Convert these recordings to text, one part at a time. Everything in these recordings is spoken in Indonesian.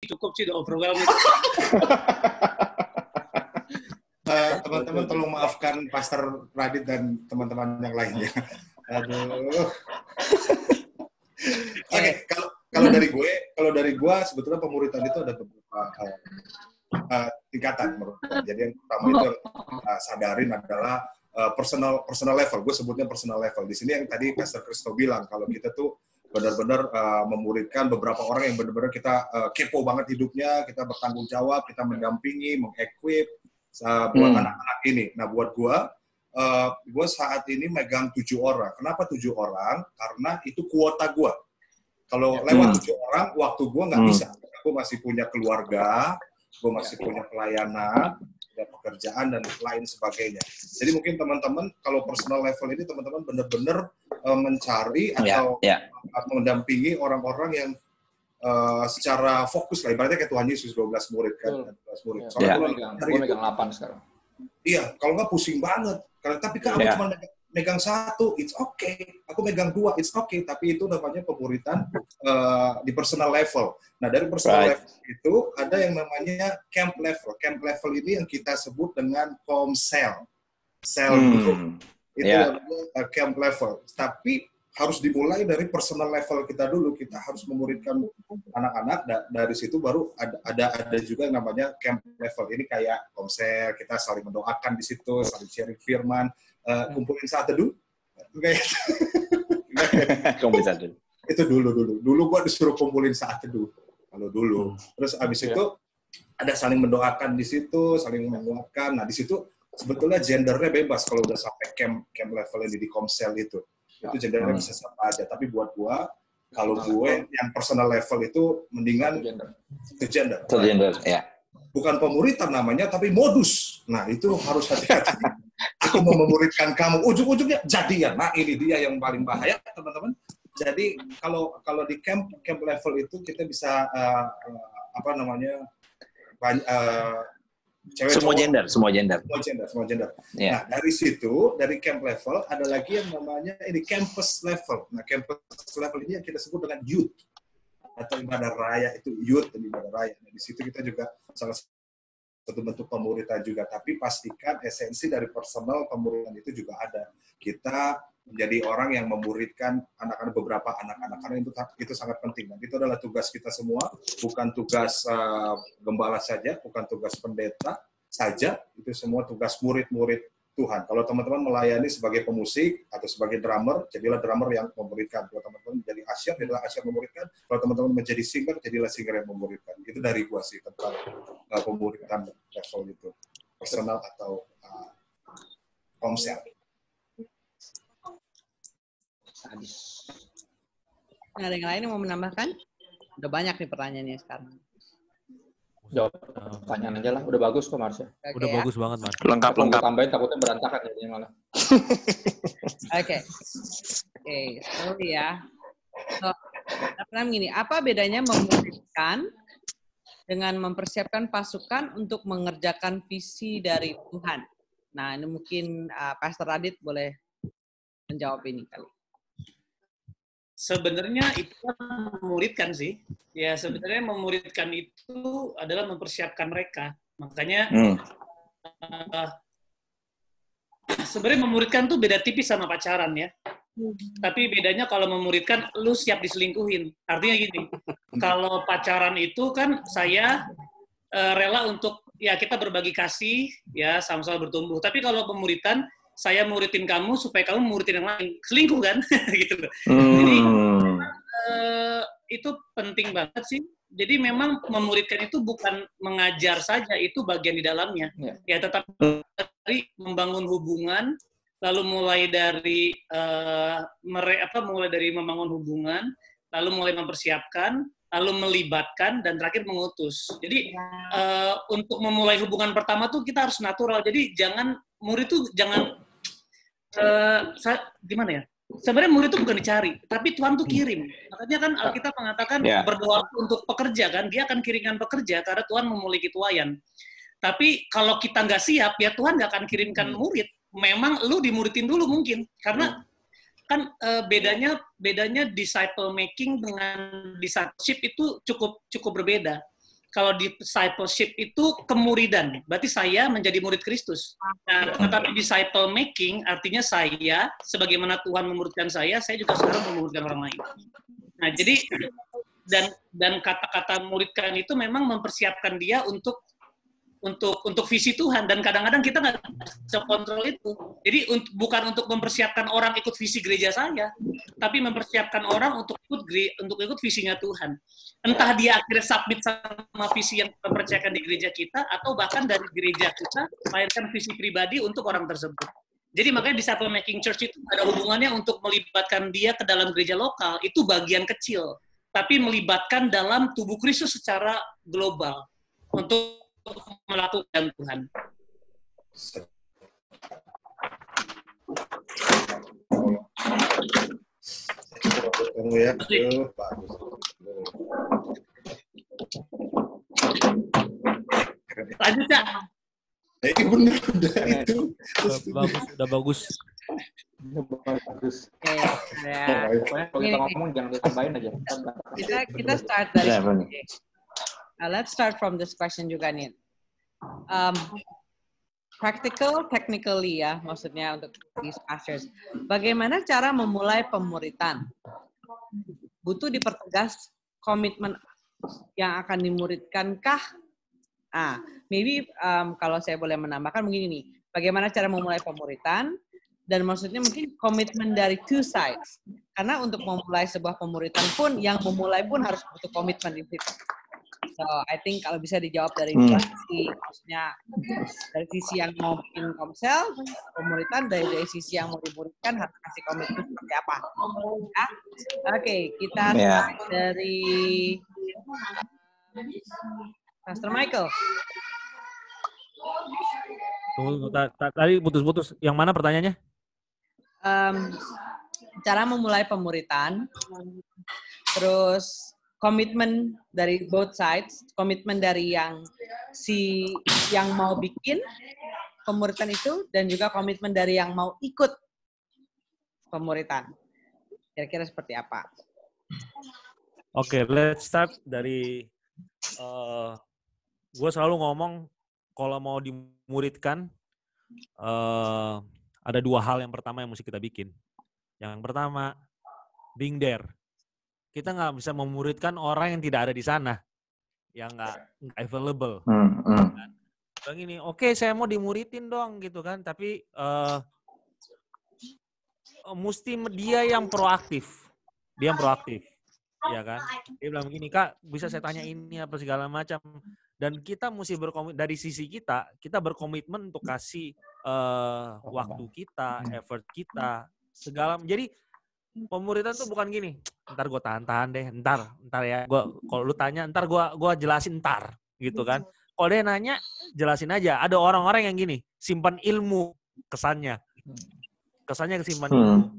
cukup sih, udah overwhelming. Teman-teman tolong maafkan Pastor Radit dan teman-teman yang lainnya. Aduh. Oke, kalau dari gue sebetulnya pemuritan itu ada beberapa tingkatan menurut gue. Jadi yang pertama itu yang sadarin adalah personal level. Gue sebutnya personal level. Di sini yang tadi Pastor Kristo bilang kalau kita tuh benar-benar memuridkan beberapa orang yang benar-benar kita kepo banget hidupnya, kita bertanggung jawab, kita mendampingi, mengequip buat anak-anak ini. Nah, buat gue saat ini megang 7 orang. Kenapa 7 orang? Karena itu kuota gue. Kalau lewat 7 orang, waktu gue nggak bisa. Gue masih punya keluarga, gue masih punya pelayanan, ada pekerjaan, dan lain sebagainya. Jadi mungkin teman-teman, kalau personal level ini, teman-teman benar-benar mencari atau mendampingi orang-orang yang secara fokus lah. Ibaratnya kayak Tuhan Yesus 12 murid kan. 12 murid. Soalnya gue megang 8 sekarang. Iya, kalau nggak pusing banget. Tapi kalau cuma megang 1, it's okay. Aku megang 2, it's okay. Tapi itu namanya pemuritan di personal level. Nah, dari personal level itu ada yang namanya camp level. Camp level ini yang kita sebut dengan komsel. Sel group. Itu namanya camp level. Tapi harus dimulai dari personal level kita dulu. Kita harus memuridkan anak-anak. Dari situ baru ada juga yang namanya camp level. Ini kayak komsel, kita saling mendoakan di situ, saling sharing firman, kumpulin saat teduh. Kumpulin saat teduh. Itu dulu gua disuruh kumpulin saat teduh. Kalau dulu. Terus abis itu ada saling mendoakan di situ, saling menguatkan. Nah, di situ sebetulnya gendernya bebas kalau udah sampai camp level ini di komsel itu. Itu gendernya bisa sama aja. Tapi buat gua, kalau gue yang personal level itu mendingan itu gender. Bukan pemuritan namanya, tapi modus. Nah, itu harus hati-hati. Aku mau memuridkan kamu, ujung-ujungnya jadian. Nah, ini dia yang paling bahaya, teman-teman. Jadi kalau di camp level itu kita bisa cewek, semua cowok, gender. Yeah. Nah, dari situ, dari camp level, ada lagi yang namanya ini campus level. Nah, campus level ini yang kita sebut dengan youth. Atau ibadah raya, itu youth dan ibadah raya. Nah, di situ kita juga salah satu bentuk pemuritan juga. Tapi pastikan esensi dari personal pemuritan itu juga ada. Kita menjadi orang yang memuridkan beberapa anak-anak. Karena itu sangat penting. Dan itu adalah tugas kita semua. Bukan tugas gembala saja, bukan tugas pendeta saja. Itu semua tugas murid-murid Tuhan. Kalau teman-teman melayani sebagai pemusik atau sebagai drummer, jadilah drummer yang memuridkan. Kalau teman-teman menjadi asyir, jadilah asyir memuridkan. Kalau teman-teman menjadi singer, jadilah singer yang memuridkan. Itu dari gua sih tentang pemuridan level itu. Personal atau komsel. Ada yang lain yang mau menambahkan? Udah banyak nih pertanyaannya sekarang. Jawab pertanyaan aja lah. Udah bagus kok, Marsha. Udah bagus banget, Mas. Lengkap. Tambahin takutnya berantakan jadinya malah. Oke, sorry ya. Gini, apa bedanya memuridkan dengan mempersiapkan pasukan untuk mengerjakan visi dari Tuhan? Nah, ini mungkin Pastor Radit boleh menjawab ini kali. Sebenarnya itu memuridkan sih. Ya, sebenarnya memuridkan itu adalah mempersiapkan mereka. Makanya sebenarnya memuridkan tuh beda tipis sama pacaran ya. Tapi bedanya kalau memuridkan, lu siap diselingkuhin. Artinya gini, kalau pacaran itu kan saya rela untuk ya kita berbagi kasih, ya sama-sama bertumbuh. Tapi kalau pemuritan, saya muridin kamu supaya kamu muridin yang lain. Selingkuh kan? Gitu loh. Jadi itu penting banget sih. Jadi memang memuridkan itu bukan mengajar saja, itu bagian di dalamnya. Ya tetap dari membangun hubungan, lalu mulai dari mulai dari membangun hubungan, lalu mulai mempersiapkan, lalu melibatkan, dan terakhir mengutus. Jadi untuk memulai hubungan pertama tuh kita harus natural. Jadi murid tuh jangan gimana ya? Sebenarnya murid itu bukan dicari, tapi Tuhan tuh kirim. Makanya kan Alkitab mengatakan berdoa untuk pekerja kan, dia akan kirimkan pekerja karena Tuhan memiliki tuayan. Tapi kalau kita nggak siap, ya Tuhan nggak akan kirimkan murid. Memang lu dimuridin dulu mungkin, karena kan bedanya disciple making dengan discipleship itu cukup berbeda. kalau di discipleship itu kemuridan, berarti saya menjadi murid Kristus. Nah, tetapi disciple making artinya saya, sebagaimana Tuhan memuridkan saya juga sekarang memuridkan orang lain. Nah, jadi dan kata-kata muridkan itu memang mempersiapkan dia untuk visi Tuhan, dan kadang-kadang kita nggak bisa kontrol itu. Jadi bukan untuk mempersiapkan orang ikut visi gereja saya, tapi mempersiapkan orang untuk ikut visinya Tuhan. Entah dia akhirnya submit sama visi yang kita percayakan di gereja kita, atau bahkan dari gereja kita melahirkan visi pribadi untuk orang tersebut. Jadi makanya disciple making church itu ada hubungannya untuk melibatkan dia ke dalam gereja lokal, itu bagian kecil, tapi melibatkan dalam tubuh Kristus secara global untuk melakukan Tuhan. Kamu ya, lanjut ya. Benar, itu. Udah bagus. Kalau kita ngomong jangan ditambahin aja. Kita start dari sini. Let's start from this question juga nih. Practical, technically ya, maksudnya untuk these pastors. Bagaimana cara memulai pemuritan? Butuh dipertegas komitmen yang akan dimuridkankah? Maybe kalau saya boleh menambahkan begini nih. Bagaimana cara memulai pemuritan? Dan maksudnya mungkin komitmen dari two sides. Karena untuk memulai sebuah pemuritan pun, yang memulai pun harus butuh komitmen di situ. So, I think kalau bisa dijawab dari dua sisi, maksudnya dari sisi yang mau bikin komsel, pemuritan, dari sisi yang mau dimuridkan harus kasih komitmen seperti apa. Ya? Oke, kita start dari Pastor Michael. Tadi putus-putus. Yang mana pertanyaannya? Cara memulai pemuritan, terus komitmen dari both sides, komitmen dari yang mau bikin pemuritan itu, dan juga komitmen dari yang mau ikut pemuritan. Kira-kira seperti apa? Oke, let's start dari gue selalu ngomong kalau mau dimuridkan ada dua hal yang pertama yang mesti kita bikin. Yang pertama, being there. Kita nggak bisa memuridkan orang yang tidak ada di sana, yang nggak available. Bang ini, oke, saya mau dimuridin dong gitu kan, tapi mesti dia yang proaktif, ya kan? Dia bilang begini, Kak, bisa saya tanya ini apa segala macam, dan kita mesti dari sisi kita berkomitmen untuk kasih waktu kita, effort kita, segala. Jadi pemuridan tuh bukan gini, ntar gue tahan deh, ntar ya, kalau lu tanya, ntar gue jelasin ntar, gitu kan. Kalau dia nanya, jelasin aja. Ada orang-orang yang gini, simpan ilmu, kesannya kesimpan ilmu.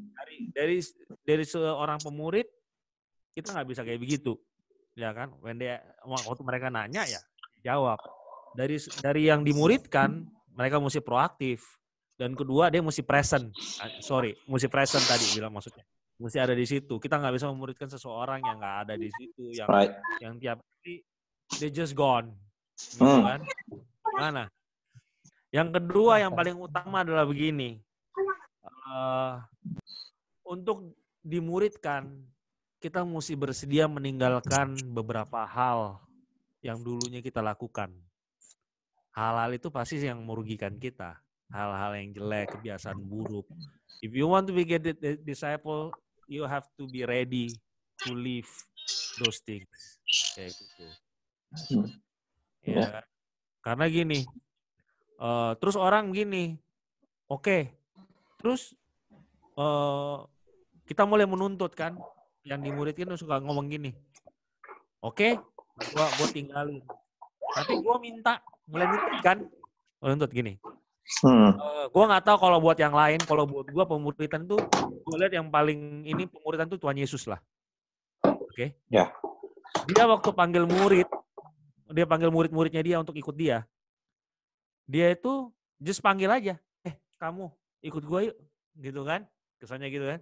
Dari seorang pemurid, kita nggak bisa kayak begitu, ya kan. Waktu mereka nanya ya, jawab. Dari yang dimuridkan, mereka mesti proaktif. Dan kedua, dia mesti present. Mesti present tadi bilang maksudnya. Mesti ada di situ. Kita nggak bisa memuridkan seseorang yang nggak ada di situ, yang tiap hari they just gone, gitu kan? Gimana? Yang kedua, yang paling utama adalah begini. Untuk dimuridkan, kita mesti bersedia meninggalkan beberapa hal yang dulunya kita lakukan. Hal-hal itu pasti yang merugikan kita. Hal-hal yang jelek, kebiasaan buruk. If you want to be a disciple, you have to be ready to leave those things. Kayak gitu. Ya. Karena gini, terus orang gini, oke, terus kita mulai menuntut kan, yang dimuridkan suka ngomong gini, oke, gua tinggalin, tapi gua minta mulai menuntut gini. Gue nggak tahu kalau buat yang lain, kalau buat gue pemuritan tuh, gue lihat yang paling ini pemuritan tuh Tuhan Yesus lah. Oke? Ya. Dia waktu panggil murid-muridnya dia untuk ikut dia itu just panggil aja, kamu ikut gue yuk, gitu kan? Kesannya gitu kan?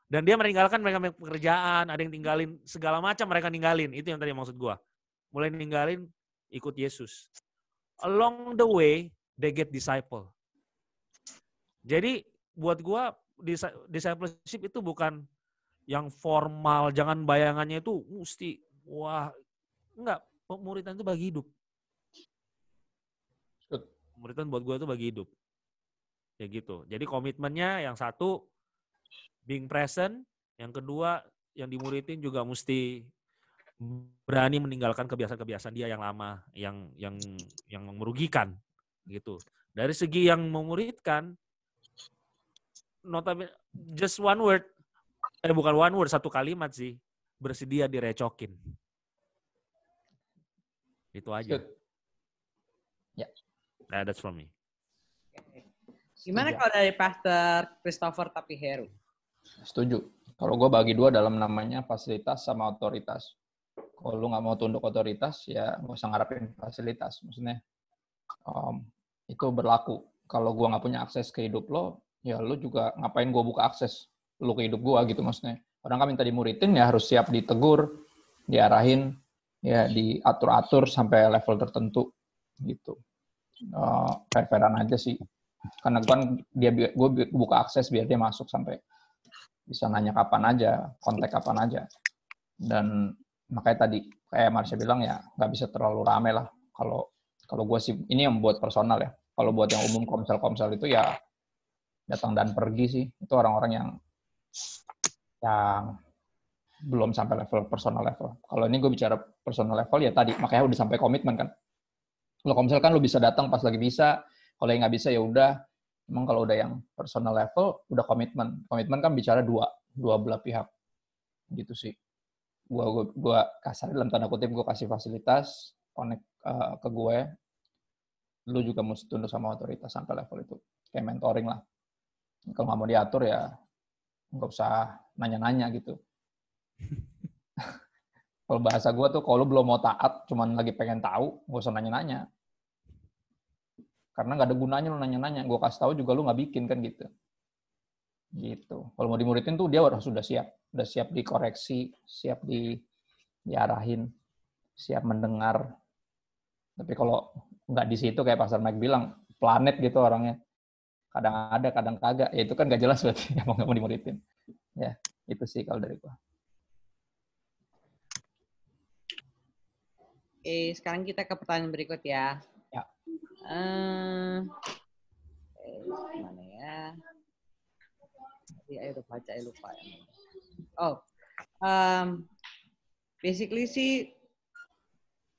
Dan dia meninggalkan mereka pekerjaan, ada yang tinggalin segala macam, mereka ninggalin. Itu yang tadi maksud gue. Mulai ninggalin ikut Yesus. Along the way, they get disciple. Jadi buat gua discipleship itu bukan yang formal, jangan bayangannya itu mesti wah, enggak, pemuridan itu bagi hidup. Pemuridan buat gua itu bagi hidup. Ya gitu. Jadi komitmennya yang satu being present, yang kedua yang dimuridin juga mesti berani meninggalkan kebiasaan-kebiasaan dia yang lama, yang merugikan gitu. Dari segi yang memuridkan, notabene just one word, bukan one word, satu kalimat sih, bersedia direcokin. Itu aja. Ya. Nah, that's from me. Gimana kalau dari Pastor Christopher Tapiheru? Setuju. Kalau gue bagi dua dalam namanya fasilitas sama otoritas. Kalau lu nggak mau tunduk otoritas, ya nggak usah ngarepin fasilitas. Maksudnya itu berlaku. Kalau gue nggak punya akses ke hidup lo, ya lu juga ngapain gue buka akses lu ke hidup gue gitu maksudnya. Orang kan minta dimuridin ya harus siap ditegur, diarahin, ya diatur-atur sampai level tertentu gitu. Fair-fairan aja sih. Karena kan gue buka akses biar dia masuk sampai bisa nanya kapan aja, kontak kapan aja. Dan makanya tadi kayak Marsha bilang ya nggak bisa terlalu rame lah. Kalau gue sih ini yang buat personal ya. Kalau buat yang umum komsel itu ya datang dan pergi sih. Itu orang-orang yang belum sampai level personal level. Kalau ini gue bicara personal level ya tadi makanya udah sampai komitmen kan. Kalau komsel kan lu bisa datang pas lagi bisa. Kalau yang nggak bisa ya udah. Emang kalau udah yang personal level udah komitmen. Komitmen kan bicara dua belah pihak. Gitu sih. Gua kasar dalam tanda kutip gue kasih fasilitas connect ke gue. Lu juga mesti tunduk sama otoritas sampai level itu. Kayak mentoring lah. Kalau nggak mau diatur ya nggak usah nanya-nanya gitu. Kalau bahasa gue tuh kalau lu belum mau taat, cuman lagi pengen tahu, nggak usah nanya-nanya. Karena nggak ada gunanya lu nanya-nanya. Gue kasih tahu juga lu nggak bikin kan gitu. Gitu. Kalau mau dimuridin tuh dia sudah siap dikoreksi, siap diarahin, siap mendengar. Tapi kalau nggak di situ kayak Pastor Mike bilang, planet gitu orangnya. Kadang ada, kadang kagak. Ya itu kan nggak jelas berarti emang nggak mau dimuridin. Ya, itu sih kalau dari gue. Sekarang kita ke pertanyaan berikut ya. Ya. Mana ya? Lupa. Oh, basically sih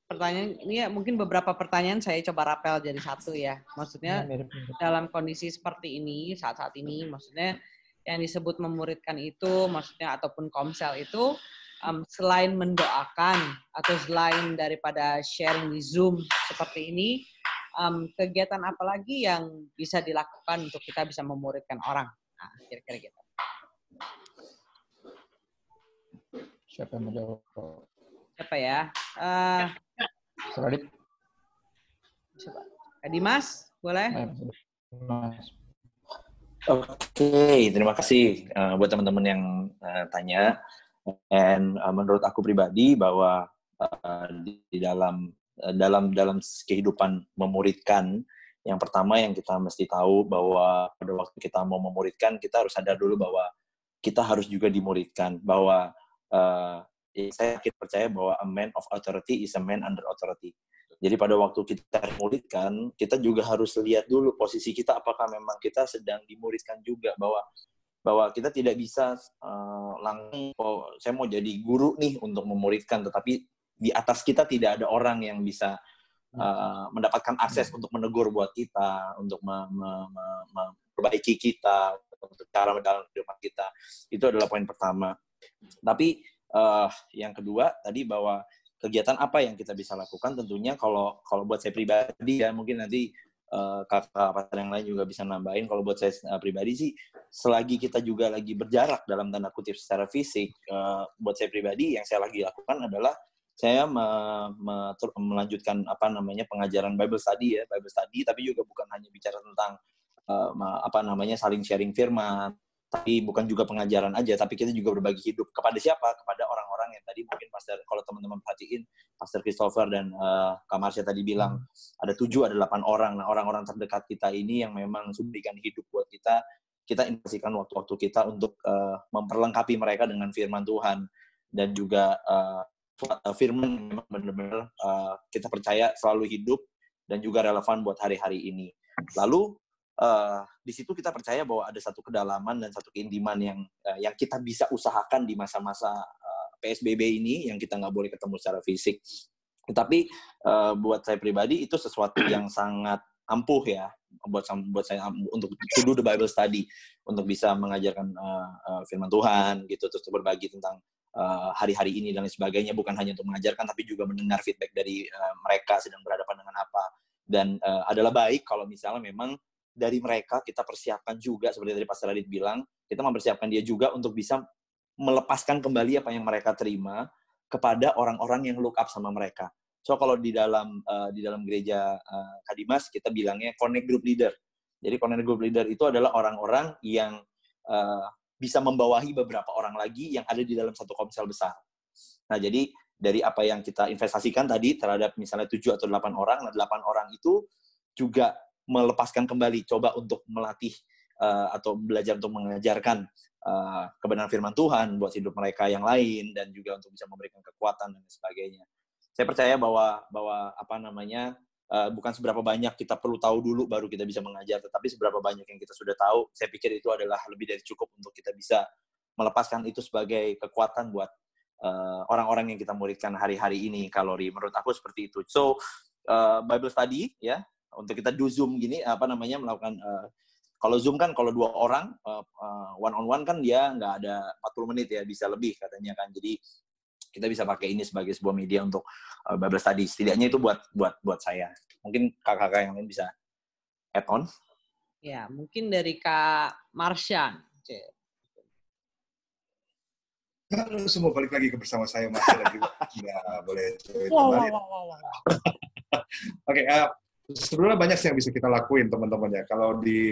pertanyaan ini ya mungkin beberapa pertanyaan saya coba rapel jadi satu ya. Maksudnya dalam kondisi seperti ini saat-saat ini, maksudnya yang disebut memuridkan itu, maksudnya ataupun komsel itu selain mendoakan atau selain daripada sharing di Zoom seperti ini. Kegiatan apa lagi yang bisa dilakukan untuk kita bisa memuridkan orang? Nah, kira-kira gitu. Siapa yang mau jawab? Siapa ya? Radit. Coba. Dimas, boleh? Oke, terima kasih buat teman-teman yang tanya. Dan menurut aku pribadi bahwa di dalam kehidupan memuridkan, yang pertama yang kita mesti tahu bahwa pada waktu kita mau memuridkan, kita harus sadar dulu bahwa kita harus juga dimuridkan. Bahwa saya percaya bahwa a man of authority is a man under authority. Jadi pada waktu kita dimuridkan, kita juga harus lihat dulu posisi kita, apakah memang kita sedang dimuridkan juga, bahwa kita tidak bisa langsung, saya mau jadi guru nih untuk memuridkan, tetapi di atas kita tidak ada orang yang bisa mendapatkan akses untuk menegur buat kita, untuk memperbaiki kita, untuk cara dalam kehidupan kita. Itu adalah poin pertama. Tapi yang kedua tadi bahwa kegiatan apa yang kita bisa lakukan, tentunya kalau buat saya pribadi ya, mungkin nanti kakak yang lain juga bisa nambahin. Kalau buat saya pribadi sih, selagi kita juga lagi berjarak dalam tanda kutip secara fisik, buat saya pribadi yang saya lagi lakukan adalah saya melanjutkan pengajaran Bible study, tapi juga bukan hanya bicara tentang saling sharing firman, tapi bukan juga pengajaran aja, tapi kita juga berbagi hidup. Kepada siapa? Kepada orang-orang yang tadi mungkin Pastor, kalau teman-teman perhatiin, Pastor Christopher dan Kak Marsha tadi bilang, ada 7, ada 8 orang. Nah, orang-orang terdekat kita ini yang memang memberikan hidup buat kita investasikan waktu-waktu kita untuk memperlengkapi mereka dengan firman Tuhan. Dan juga firman memang benar-benar kita percaya selalu hidup dan juga relevan buat hari-hari ini. Lalu, di situ kita percaya bahwa ada satu kedalaman dan satu keintiman yang kita bisa usahakan di masa-masa PSBB ini, yang kita nggak boleh ketemu secara fisik. Tetapi buat saya pribadi itu sesuatu yang sangat ampuh ya buat saya untuk to do the Bible study, untuk bisa mengajarkan firman Tuhan gitu, terus berbagi tentang hari-hari ini dan lain sebagainya, bukan hanya untuk mengajarkan tapi juga mendengar feedback dari mereka sedang berhadapan dengan apa. Dan adalah baik kalau misalnya memang dari mereka kita persiapkan juga, seperti tadi Pastor Radit bilang, kita mempersiapkan dia juga untuk bisa melepaskan kembali apa yang mereka terima kepada orang-orang yang look up sama mereka. So kalau di dalam gereja Kadimas kita bilangnya connect group leader. Jadi connect group leader itu adalah orang-orang yang bisa membawahi beberapa orang lagi yang ada di dalam satu komsel besar. Nah, jadi dari apa yang kita investasikan tadi terhadap misalnya 7 atau 8 orang, nah 8 orang itu juga melepaskan kembali, coba untuk melatih atau belajar untuk mengajarkan kebenaran firman Tuhan buat hidup mereka yang lain, dan juga untuk bisa memberikan kekuatan dan sebagainya. Saya percaya bahwa bukan seberapa banyak kita perlu tahu dulu baru kita bisa mengajar, tetapi seberapa banyak yang kita sudah tahu, saya pikir itu adalah lebih dari cukup untuk kita bisa melepaskan itu sebagai kekuatan buat orang-orang yang kita muridkan hari-hari ini. Kalori, menurut aku seperti itu. So Bible study ya, untuk kita do Zoom gini, melakukan kalau Zoom kan kalau 2 orang one on one kan dia nggak ada 40 menit ya, bisa lebih katanya kan. Jadi kita bisa pakai ini sebagai sebuah media untuk Bible study. Setidaknya itu buat saya. Mungkin kakak-kakak yang lain bisa add on. Ya, mungkin dari Kak Marsha. Halo semua, balik lagi bersama saya Marsha dan juga boleh kembali. Oke, sebenarnya banyak yang bisa kita lakuin teman-teman ya. Kalau di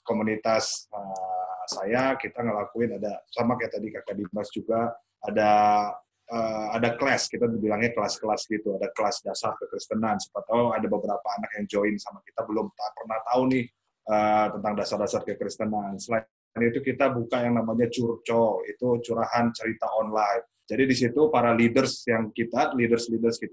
komunitas saya, kita ngelakuin ada sama kayak tadi Kakak Dimas juga, ada kelas, kita bilangnya kelas-kelas gitu, ada kelas dasar kekristenan. Siapa tahu ada beberapa anak yang join sama kita belum pernah tahu nih tentang dasar-dasar kekristenan. Selain itu kita buka yang namanya curcol, itu curahan cerita online. Jadi di situ para leaders kita,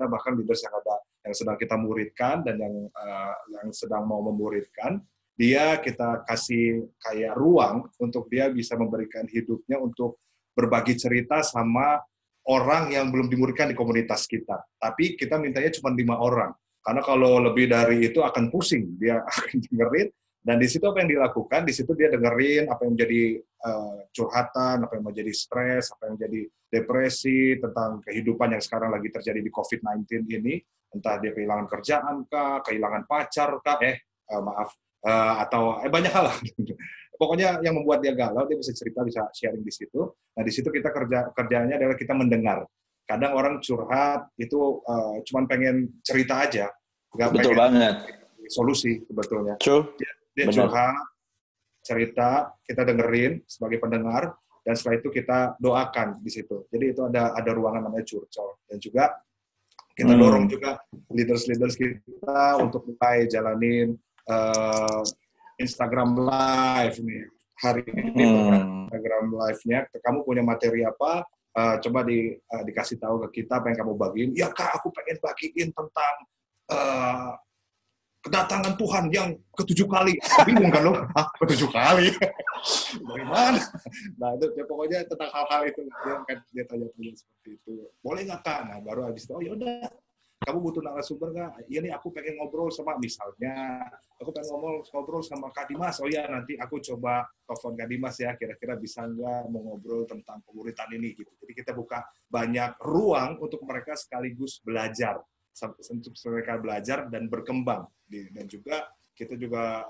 bahkan leaders yang sedang kita muridkan dan yang sedang mau memuridkan, dia kita kasih kayak ruang untuk dia bisa memberikan hidupnya untuk berbagi cerita sama orang yang belum dimuridkan di komunitas kita. Tapi kita mintanya cuma 5 orang. Karena kalau lebih dari itu akan pusing, dia akan dengerin. Dan di situ apa yang dilakukan, di situ dia dengerin apa yang menjadi curhatan, apa yang menjadi stres, apa yang menjadi depresi, tentang kehidupan yang sekarang lagi terjadi di COVID-19 ini. Entah dia kehilangan kerjaan kah, kehilangan pacar kah, atau banyak hal lah. Pokoknya yang membuat dia galau, dia bisa cerita, bisa sharing di situ. Nah, di situ kita kerjanya adalah kita mendengar. Kadang orang curhat itu cuma pengen cerita aja, nggak Betul pengen banget. Solusi sebetulnya. True. Dia curhat, cerita, kita dengerin sebagai pendengar, dan setelah itu kita doakan di situ. Jadi itu ada ruangan namanya curcol. Dan juga kita dorong juga leaders kita untuk mulai jalanin Instagram Live nih. Hari ini Instagram Live-nya, kamu punya materi apa, coba dikasih tahu ke kita apa yang kamu bagiin. Ya Kak, aku pengen bagiin tentang kedatangan Tuhan yang ke-7 kali. Bingung kan lo? Ke-7 kali? Dari mana? Nah, itu ya, pokoknya tentang hal-hal itu. Dia tanya-tanya seperti itu. Boleh nggak Kak? Nah, baru habis itu, oh yaudah. Kamu butuh narasumber nggak? Iya nih, aku pengen ngobrol sama, misalnya, aku pengen ngobrol sama Kak Dimas. Oh ya, nanti aku coba telepon Kak Dimas ya, kira-kira bisa nggak mau ngobrol tentang pemuritan ini. Gitu. Jadi kita buka banyak ruang untuk mereka sekaligus belajar. Untuk mereka belajar dan berkembang. Dan juga kita juga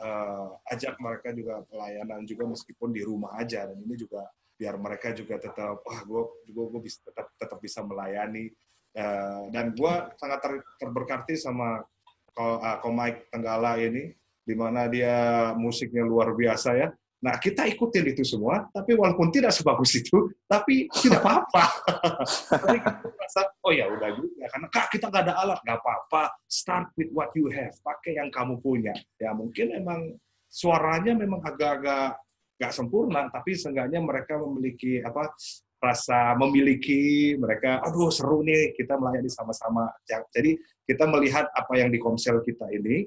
ajak mereka juga pelayanan juga meskipun di rumah aja. Dan ini juga biar mereka juga tetap, gue bisa tetap bisa melayani. Dan gue sangat terberkati sama Ko Mike Tenggala ini, di mana dia musiknya luar biasa ya. Nah, kita ikutin itu semua, tapi walaupun tidak sebagus itu, tapi tidak apa-apa. Tapi kita merasa, oh ya udah juga, karena Kak, kita nggak ada alat, nggak apa-apa. Start with what you have, pakai yang kamu punya. Ya mungkin memang suaranya memang agak-agak nggak sempurna, tapi seenggaknya mereka memiliki rasa memiliki, mereka, aduh seru nih, kita melayani sama-sama. Jadi kita melihat apa yang di Komsel kita ini,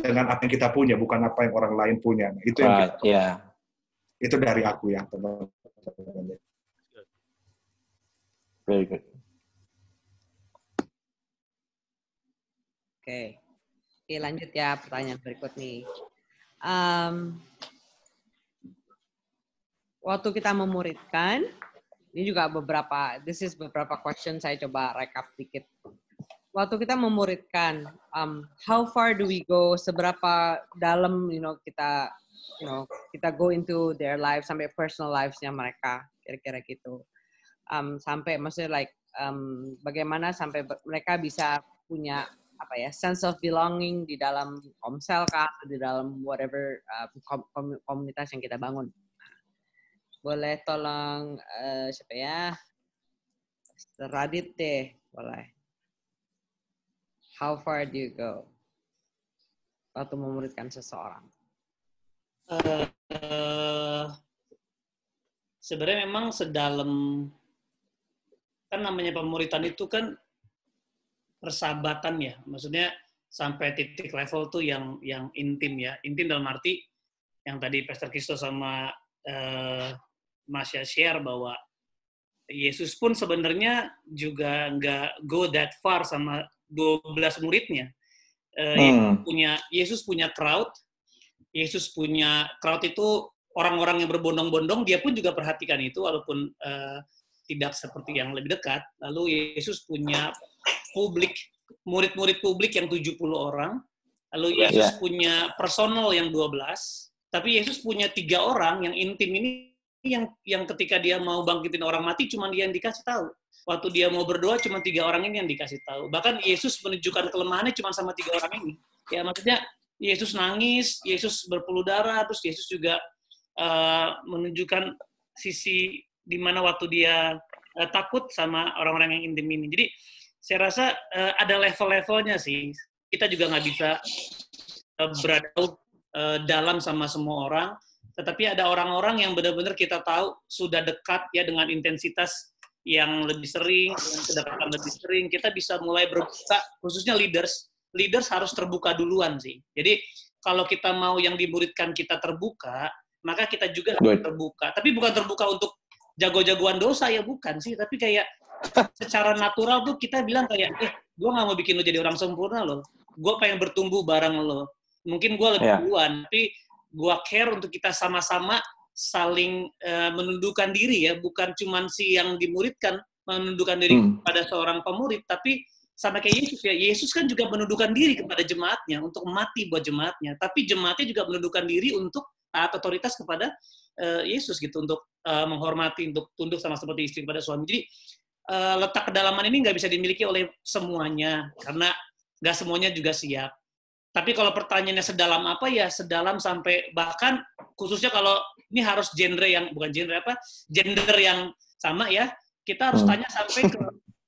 dengan apa yang kita punya, bukan apa yang orang lain punya. Nah, itu yang itu dari aku ya, teman-teman. Very good. Oke, lanjut ya pertanyaan berikut nih. Waktu kita memuridkan, ini juga beberapa question saya coba recap dikit. Waktu kita memuridkan, how far do we go? Seberapa dalam, kita go into their lives sampai personal lives-nya mereka, kira-kira gitu. Sampai maksudnya bagaimana sampai mereka bisa punya sense of belonging di dalam Komsel kah, di dalam whatever komunitas yang kita bangun. Boleh tolong siapa ya? Radit deh, boleh. How far do you go waktu memuridkan seseorang? Sebenarnya memang sedalam, kan namanya pemuritan itu kan persahabatan ya, maksudnya sampai titik level tuh yang intim ya, intim dalam arti yang tadi Pastor Kisto sama Masya share bahwa Yesus pun sebenarnya juga nggak go that far sama 12 muridnya. Yesus punya crowd. Yesus punya crowd itu orang-orang yang berbondong-bondong, dia pun juga perhatikan itu walaupun tidak seperti yang lebih dekat. Lalu Yesus punya publik, murid-murid publik yang 70 orang. Lalu Yesus punya personal yang 12. Tapi Yesus punya 3 orang yang intim ini yang ketika dia mau bangkitin orang mati cuma dia yang dikasih tahu. Waktu dia mau berdoa cuma 3 orang ini yang dikasih tahu. Bahkan Yesus menunjukkan kelemahannya cuma sama 3 orang ini. Ya maksudnya Yesus nangis, Yesus berpuluh darah, terus Yesus juga menunjukkan sisi di mana waktu dia takut sama orang-orang yang intim ini. Jadi saya rasa ada level-levelnya sih. Kita juga nggak bisa berada dalam sama semua orang. Tetapi ada orang-orang yang benar-benar kita tahu sudah dekat ya dengan intensitas yang lebih sering, dengan kedekatan lebih sering, kita bisa mulai berbuka, khususnya leaders. Leaders harus terbuka duluan sih. Jadi kalau kita mau yang dimuridkan kita terbuka, maka kita juga harus terbuka. Tapi bukan terbuka untuk jago-jagoan dosa ya, bukan sih. Tapi kayak secara natural tuh kita bilang kayak, gue nggak mau bikin lo jadi orang sempurna lo. Gue pengen bertumbuh bareng lo. Mungkin gue lebih duluan, tapi gue care untuk kita sama-sama saling menundukkan diri ya, bukan cuma si yang dimuridkan menundukkan diri kepada seorang pemurid, tapi sama kayak Yesus ya. Yesus kan juga menundukkan diri kepada jemaatnya untuk mati buat jemaatnya, tapi jemaatnya juga menundukkan diri untuk taat otoritas kepada Yesus gitu, untuk menghormati, untuk tunduk sama seperti istri kepada suami. Jadi letak kedalaman ini nggak bisa dimiliki oleh semuanya karena nggak semuanya juga siap. Tapi kalau pertanyaannya sedalam apa ya, sedalam sampai bahkan khususnya kalau ini harus gender yang yang sama ya, kita harus tanya sampai ke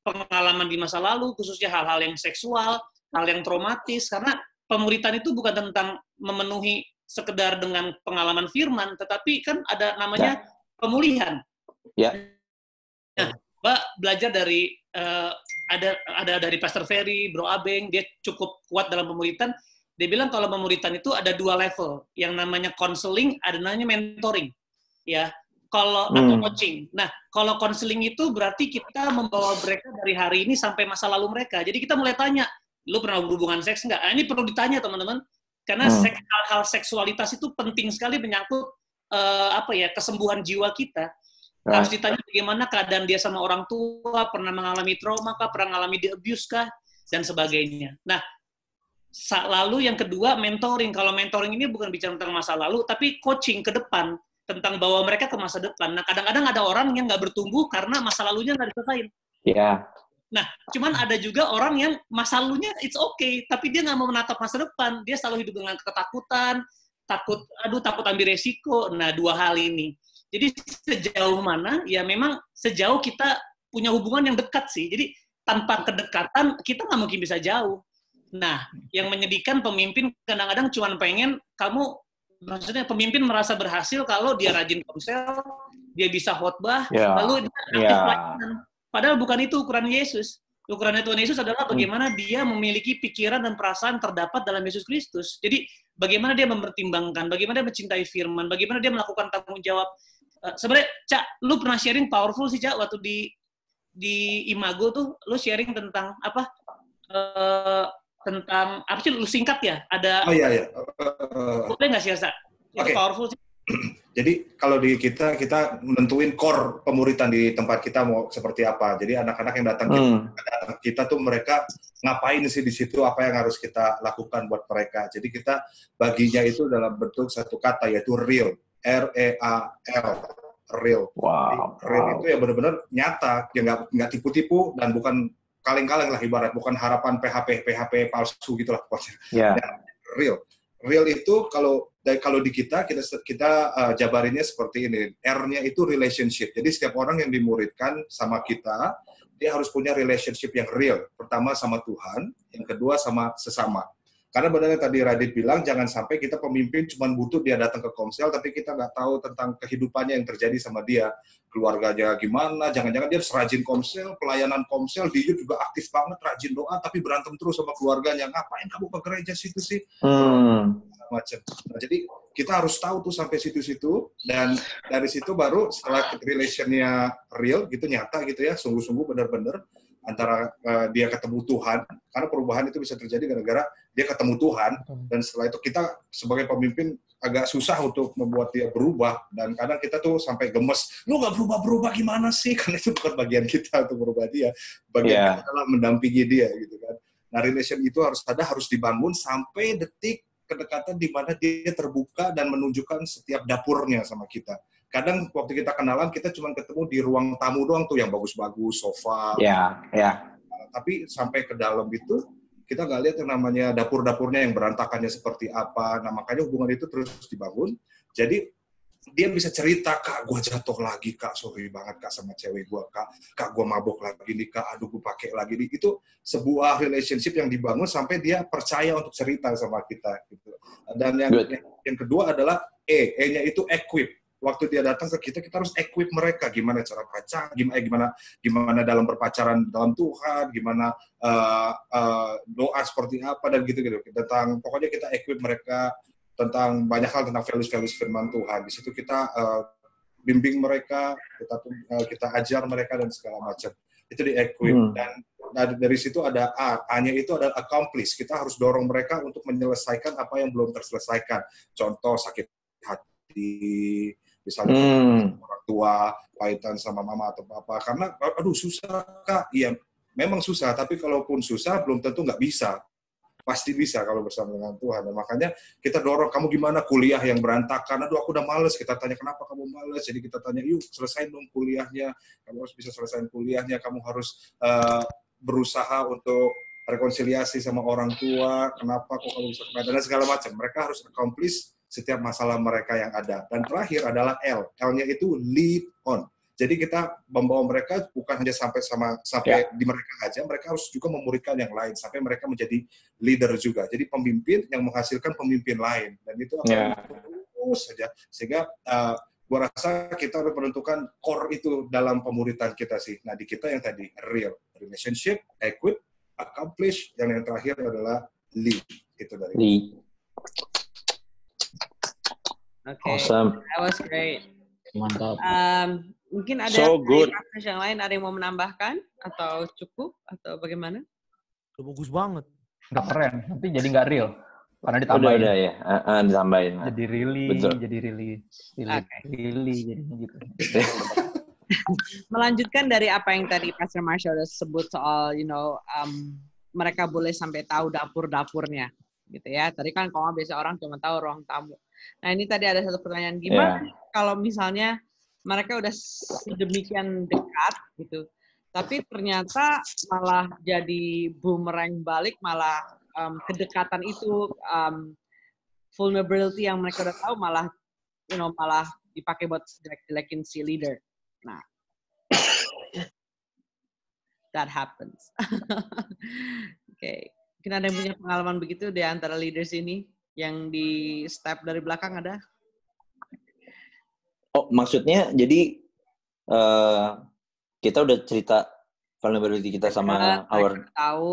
pengalaman di masa lalu, khususnya hal-hal yang seksual, hal yang traumatis, karena pemuritan itu bukan tentang memenuhi sekedar dengan pengalaman firman, tetapi kan ada namanya pemulihan. Nah, Mbak belajar dari ada dari Pastor Ferry, Bro Abeng, dia cukup kuat dalam pemuritan. Dia bilang kalau pemuritan itu ada 2 level, yang namanya counseling, ada namanya mentoring, ya. Kalau atau coaching. Nah, kalau counseling itu berarti kita membawa mereka dari hari ini sampai masa lalu mereka. Jadi kita mulai tanya, lu pernah berhubungan seks nggak? Nah, ini perlu ditanya teman-teman, karena hal-hal seksualitas itu penting sekali menyangkut kesembuhan jiwa kita. Harus ditanya bagaimana keadaan dia sama orang tua, pernah mengalami trauma kah, pernah mengalami abuse kah, dan sebagainya. Nah, lalu yang kedua mentoring. Kalau mentoring ini bukan bicara tentang masa lalu, tapi coaching ke depan, tentang bawa mereka ke masa depan. Nah, kadang-kadang ada orang yang nggak bertumbuh karena masa lalunya nggak diselesain. Nah, cuman ada juga orang yang masa lalunya it's okay, tapi dia nggak mau menatap masa depan. Dia selalu hidup dengan ketakutan, takut ambil resiko. Nah, dua hal ini. Jadi sejauh mana? Ya memang sejauh kita punya hubungan yang dekat sih. Jadi tanpa kedekatan kita nggak mungkin bisa jauh. Nah, yang menyedihkan pemimpin kadang-kadang cuma pengen maksudnya pemimpin merasa berhasil kalau dia rajin komsel, dia bisa khotbah, lalu dia aktif pelayanan. Padahal bukan itu ukuran Yesus. Ukuran Tuhan Yesus adalah bagaimana dia memiliki pikiran dan perasaan terdapat dalam Yesus Kristus. Jadi bagaimana dia mempertimbangkan, bagaimana dia mencintai firman, bagaimana dia melakukan tanggung jawab. Sebenarnya, Cak, lu pernah sharing powerful sih, Cak, waktu di Imago tuh, lu sharing tentang apa? Tentang apa sih? Lu singkat ya? Ada. Oh iya. Boleh nggak sih, Cak? Itu powerful sih. Jadi kalau di kita menentuin core pemuritan di tempat kita mau seperti apa. Jadi anak-anak yang datang kita tuh mereka ngapain sih di situ, apa yang harus kita lakukan buat mereka. Jadi kita baginya itu dalam bentuk satu kata, yaitu real, R-E-A-L, real. Wow. Real itu ya benar-benar nyata, ya nggak tipu-tipu dan bukan kaleng-kaleng lah ibarat, bukan harapan PHP palsu gitulah pokoknya. Yeah. Real. Real itu kalau di kita jabarinnya seperti ini. R-nya itu relationship. Jadi setiap orang yang dimuridkan sama kita, dia harus punya relationship yang real. Pertama sama Tuhan, yang kedua sama sesama. Karena benar tadi Radit bilang, jangan sampai kita pemimpin cuma butuh dia datang ke komsel, tapi kita nggak tahu tentang kehidupannya yang terjadi sama dia. Keluarganya gimana, jangan-jangan dia serajin komsel, pelayanan komsel, dia juga aktif banget, rajin doa, tapi berantem terus sama keluarganya. Ngapain kamu ke gereja situ sih? Macam. Nah, jadi kita harus tahu tuh sampai situ-situ, dan dari situ baru setelah relationnya real, gitu nyata gitu ya, sungguh-sungguh benar-benar, antara dia ketemu Tuhan, karena perubahan itu bisa terjadi gara-gara dia ketemu Tuhan, dan setelah itu kita sebagai pemimpin agak susah untuk membuat dia berubah, dan kadang kita tuh sampai gemes, lu nggak berubah-berubah gimana sih? Karena itu bukan bagian kita untuk berubah dia, bagian kita adalah mendampingi dia gitu kan. Nah, relation itu harus dibangun sampai detik kedekatan di mana dia terbuka dan menunjukkan setiap dapurnya sama kita. Kadang waktu kita kenalan, kita cuma ketemu di ruang tamu doang tuh, yang bagus-bagus, sofa. Tapi sampai ke dalam itu, kita nggak lihat yang namanya dapur-dapurnya yang berantakannya seperti apa. Nah, makanya hubungan itu terus dibangun. Jadi, dia bisa cerita, Kak, gue jatuh lagi, Kak, sorry banget, Kak, sama cewek gue, Kak, gue mabok lagi nih, Kak, aduh, gue pakai lagi nih. Itu sebuah relationship yang dibangun sampai dia percaya untuk cerita sama kita. Gitu. Dan yang kedua adalah E-nya itu equip. Waktu dia datang ke kita harus equip mereka, gimana cara pacaran, gimana dalam berpacaran dalam Tuhan, gimana doa seperti apa, dan gitu-gitu. Pokoknya kita equip mereka tentang banyak hal, tentang values firman Tuhan. Di situ kita bimbing mereka, kita ajar mereka dan segala macam. Itu di-equip. Dan dari situ ada A-nya itu adalah accomplish. Kita harus dorong mereka untuk menyelesaikan apa yang belum terselesaikan. Contoh sakit hati, misalnya orang tua, kaitan sama mama atau papa. Karena, aduh susah, Kak. Iya, memang susah. Tapi kalaupun susah, belum tentu nggak bisa. Pasti bisa kalau bersama dengan Tuhan. Dan makanya kita dorong, kamu gimana kuliah yang berantakan? Aduh, aku udah males. Kita tanya, kenapa kamu males? Jadi kita tanya, yuk selesain dong kuliahnya. Kamu harus bisa selesain kuliahnya. Kamu harus berusaha untuk rekonsiliasi sama orang tua. Kenapa kok kamu bisa kena? Dan segala macam. Mereka harus accomplish setiap masalah mereka yang ada. Dan terakhir adalah L. L-nya itu lead on. Jadi kita membawa mereka bukan hanya sampai di mereka aja, mereka harus juga memuridkan yang lain sampai mereka menjadi leader juga. Jadi pemimpin yang menghasilkan pemimpin lain, dan itu akan terus saja. Sehingga gua rasa kita harus menentukan core itu dalam pemuritan kita sih. Nah, di kita yang tadi real, relationship, equip, accomplish, yang terakhir adalah lead. Itu dari lead. Awesome. That was great. Mantap. Mungkin ada yang lain, ada yang mau menambahkan atau cukup atau bagaimana? Bagus banget. Nggak keren, nanti jadi nggak real. Karena ditambahin. Udah ya, ditambahin. Jadi really, betul. Jadi really, jadinya gitu. Melanjutkan dari apa yang tadi Pastor Marsha udah sebut soal, mereka boleh sampai tahu dapur-dapurnya, gitu ya. Tadi kan kalau biasa orang cuma tahu ruang tamu. Nah, ini tadi ada satu pertanyaan, gimana kalau misalnya mereka udah sedemikian dekat gitu, tapi ternyata malah jadi boomerang balik, malah kedekatan itu vulnerability yang mereka udah tahu malah malah dipakai buat jelek-jelekin si leader. Nah, that happens. Oke. Mungkin ada yang punya pengalaman begitu di antara leaders ini yang di step dari belakang ada? Oh, maksudnya jadi kita udah cerita vulnerability kita sama our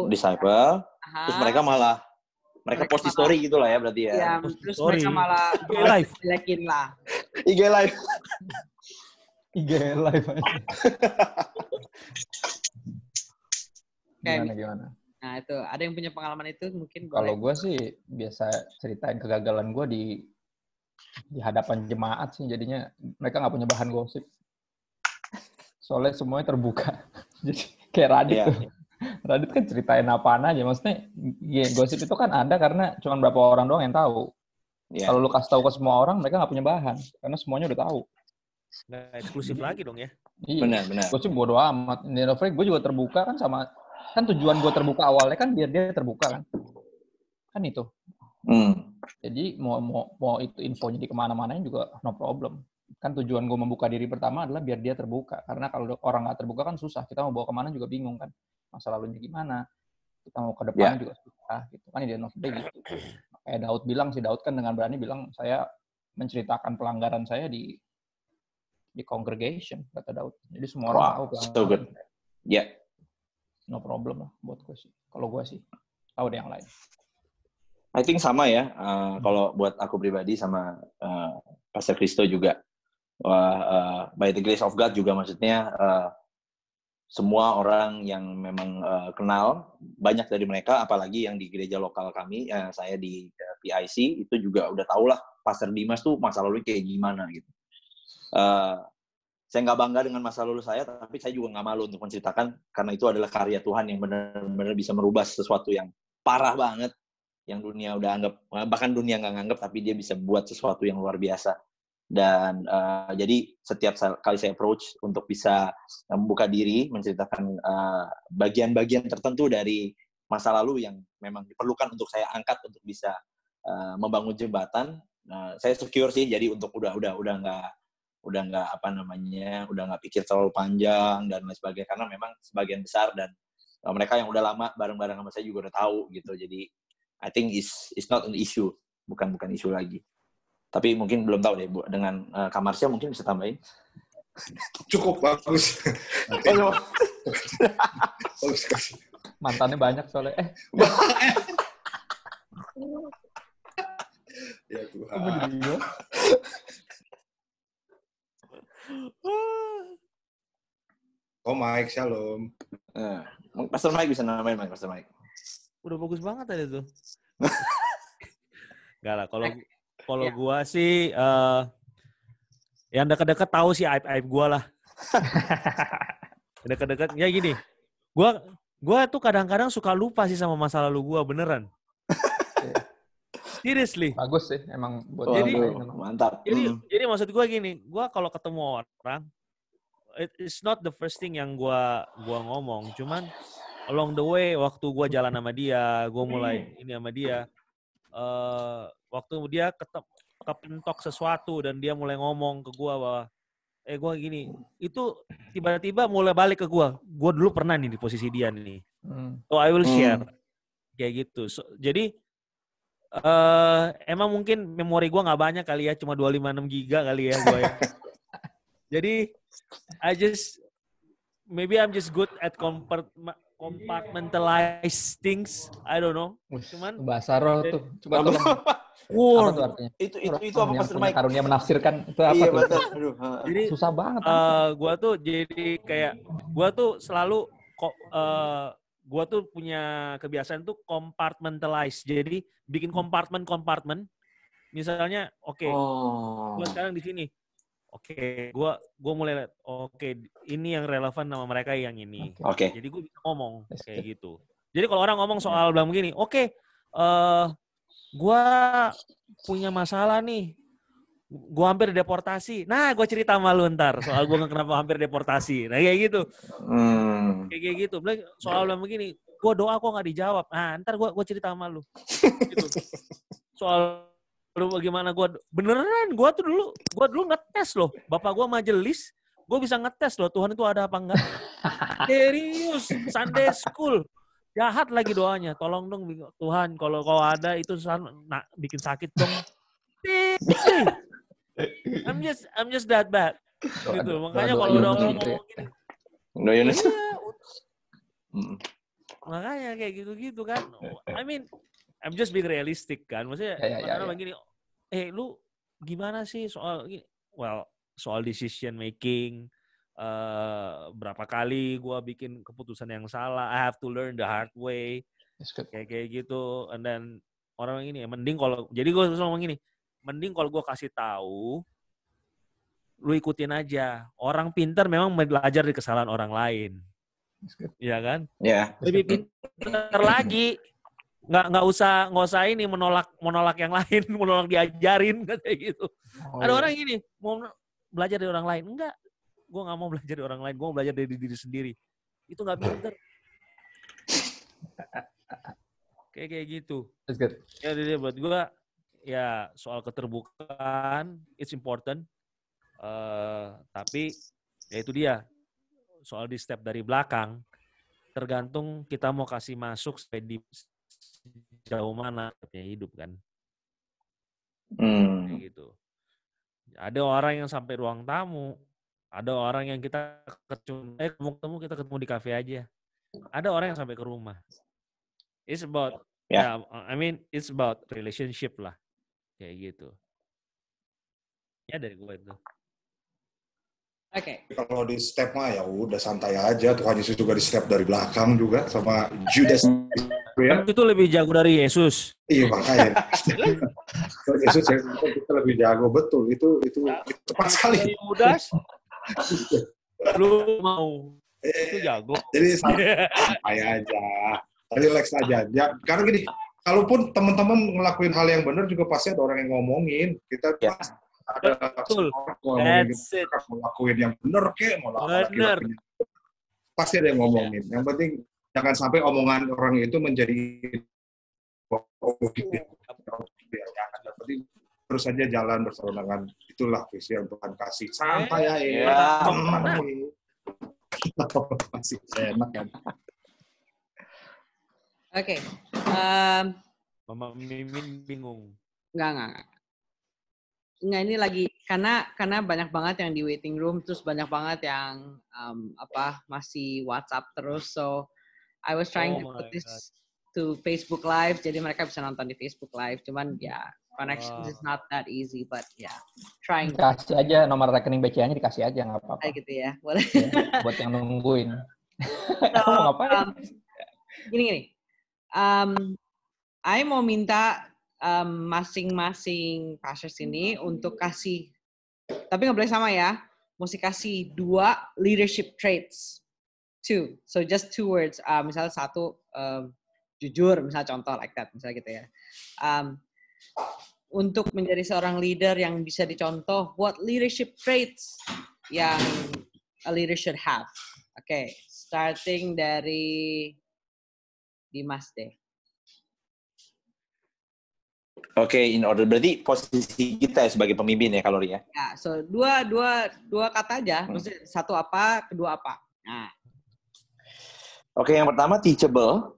disciple, terus mereka post di story gitu lah ya berarti ya. Iya, terus mereka malah jelekin lah. IG live. Gimana? Nah itu, ada yang punya pengalaman itu mungkin boleh. Kalau gue sih biasa ceritain kegagalan gue di hadapan jemaat sih, jadinya mereka nggak punya bahan gosip. Soalnya semuanya terbuka. Jadi kayak Radit tuh. Radit kan ceritain apaan aja. Maksudnya gosip itu kan ada karena cuma berapa orang doang yang tahu. Kalau lu kasih tahu ke semua orang, mereka nggak punya bahan. Karena semuanya udah tahu. Nggak eksklusif lagi dong ya. Iya. Benar. Gosip bodo amat. Di November gue juga terbuka kan sama... Kan tujuan gue terbuka awalnya kan biar dia terbuka kan. Kan itu. Jadi mau itu infonya di kemana-mananya juga no problem. Kan tujuan gue membuka diri pertama adalah biar dia terbuka. Karena kalau orang nggak terbuka kan susah. Kita mau bawa kemana juga bingung kan. Masa lalunya gimana. Kita mau ke depannya juga susah. Gitu. Kan di November gitu. Kayak Daud bilang sih. Daud kan dengan berani bilang saya menceritakan pelanggaran saya di congregation, kata Daud. Jadi semua orang tahu pelanggaran. So good. No problem lah buat gue sih. Kalau gue sih. Tahu deh yang lain. I think sama ya. Kalau buat aku pribadi sama Pastor Kristo juga. By the grace of God juga maksudnya semua orang yang memang kenal, banyak dari mereka, apalagi yang di gereja lokal kami, saya di PIC, itu juga udah tahu lah Pastor Dimas tuh masa lalu kayak gimana gitu. Saya nggak bangga dengan masa lalu saya, tapi saya juga nggak malu untuk menceritakan, karena itu adalah karya Tuhan yang benar-benar bisa merubah sesuatu yang parah banget, yang dunia udah anggap, bahkan dunia nggak nganggap, tapi dia bisa buat sesuatu yang luar biasa. Dan jadi setiap kali saya approach untuk bisa membuka diri, menceritakan bagian-bagian tertentu dari masa lalu yang memang diperlukan untuk saya angkat untuk bisa membangun jembatan, saya secure sih. Jadi untuk udah nggak udah nggak pikir terlalu panjang dan lain sebagainya, karena memang sebagian besar dan mereka yang udah lama bareng-bareng sama saya juga udah tahu gitu. Jadi I think it's not an issue, bukan isu lagi. Tapi mungkin belum tahu deh Bu, dengan Kak Marsha mungkin bisa tambahin. Cukup bagus. Bagus. Mantannya banyak soalnya. Ya Tuhan. Oh Mike, shalom. Pastor Mike bisa nambahin, Pastor Mike. Udah bagus banget tadi tuh. Enggak lah, kalau gua sih yang dekat-dekat tahu sih aib-aib gua lah. Dekat-dekat ya gini. Gua tuh kadang-kadang suka lupa sih sama masa lalu gua, beneran. Seriously. Bagus sih emang buat jadi mantap. Jadi maksud gua gini, gua kalau ketemu orang it's not the first thing yang gua ngomong, cuman along the way waktu gua jalan sama dia, gua mulai ini sama dia. Waktu dia kepentok sesuatu dan dia mulai ngomong ke gue bahwa gue gini, itu tiba-tiba mulai balik ke gue dulu pernah nih di posisi dia nih, so I will share kayak gitu. Jadi emang mungkin memori gue nggak banyak kali ya, cuma 256 giga kali ya gue ya. Jadi maybe I'm just good at compartmentalize things. I don't know. Cuman bahasa roh tuh. Coba tolong. Apa tuh artinya? Itu apa Pastor Mike? Karunia menafsirkan itu apa tuh? Aduh. Jadi susah banget. Gua tuh jadi kayak gua tuh selalu gua tuh punya kebiasaan tuh compartmentalize. Jadi bikin kompartemen. Misalnya gua sekarang di sini. Gua mulai lihat, ini yang relevan sama mereka yang ini. Jadi gue bisa ngomong kayak gitu. Jadi kalau orang ngomong soal bilang begini, gue punya masalah nih, gue hampir deportasi. Nah, gue cerita sama lu ntar soal gue kenapa hampir deportasi. Nah, kayak gitu. Kayak gitu. Soal bilang begini, gue doa kok nggak dijawab. Nah, ntar gue cerita sama lu. Gitu. Soal Lu bagaimana beneran gue dulu ngetes loh. Bapak gue majelis, gue bisa ngetes loh Tuhan itu ada apa enggak. Serius, Sunday school. Jahat lagi doanya. Tolong dong Tuhan kalau kau ada itu bikin sakit dong. I'm just that bad. Gitu. Makanya kalau udah ngomong gini. Makanya kayak gitu-gitu kan. I mean, I'm just being realistic kan. Maksudnya kadang-kadang gini, lu gimana sih soal decision making, berapa kali gue bikin keputusan yang salah, I have to learn the hard way, kayak gitu. And then orang ini mending kalau, jadi gue selalu ngomong gini, mending kalau gue kasih tahu, lu ikutin aja. Orang pintar memang belajar dari kesalahan orang lain. Iya kan? Yeah. Lebih pintar lagi. Nggak usah ini menolak yang lain, menolak diajarin kayak gitu. Ada orang gini mau belajar dari orang lain, enggak. Gue nggak mau belajar dari orang lain, gue mau belajar dari diri sendiri. Itu nggak pintar. Kayak gitu. Ya buat gue ya soal keterbukaan it's important. Tapi ya itu dia soal di step dari belakang tergantung kita mau kasih masuk sampai di jauh mana hidup kan. Kayak gitu. Ada orang yang sampai ruang tamu, ada orang yang kita kita ketemu di kafe aja. Ada orang yang sampai ke rumah. It's about it's about relationship lah. Kayak gitu. Ya dari gue itu. Oke. Kalau di step mah ya udah santai aja. Tuhan Yesus juga di step dari belakang juga sama Judas. Itu lebih jago dari Yesus. Iya makanya. Yesus kita lebih jago betul. Itu tepat sekali. Judas. Lu mau itu jago. Jadi santai aja. Relax aja. Ya, karena gini, kalaupun teman-teman ngelakuin hal yang benar juga pasti ada orang yang ngomongin. Kita ada orang mau lakuin yang benar kek, mau lakuin pasti ada yang ngomongin. Yang penting jangan sampai omongan orang itu menjadi yang penting terus saja jalan bersama dengan itulah visi yang Tuhan kasih. Santai aja. Masih enak kan. Oke. Mama Mimin bingung. Enggak. Nggak, ini lagi karena banyak banget yang di waiting room, terus banyak banget yang masih WhatsApp terus, so I was trying to put this to Facebook Live, jadi mereka bisa nonton di Facebook Live, cuman ya connection is not that easy, but yeah, trying. Kasih aja nomor rekening BCA-nya, dikasih aja nggak apa-apa. Kayak gitu ya, boleh. Ya, buat yang nungguin. Ngapain? Gini. I mau minta masing-masing pastors ini untuk kasih, tapi nggak boleh sama ya, mesti kasih 2 leadership traits. 2, so just 2 words. Misalnya 1 jujur, misalnya contoh like that, misalnya gitu ya. Untuk menjadi seorang leader yang bisa dicontoh, what leadership traits yang a leader should have? Oke, starting dari Dimas deh. Oke, in order. Berarti posisi kita sebagai pemimpin ya, Kalori ya? Ya, so dua kata aja. Maksudnya 1 apa, 2 apa. Nah. Oke, yang pertama teachable.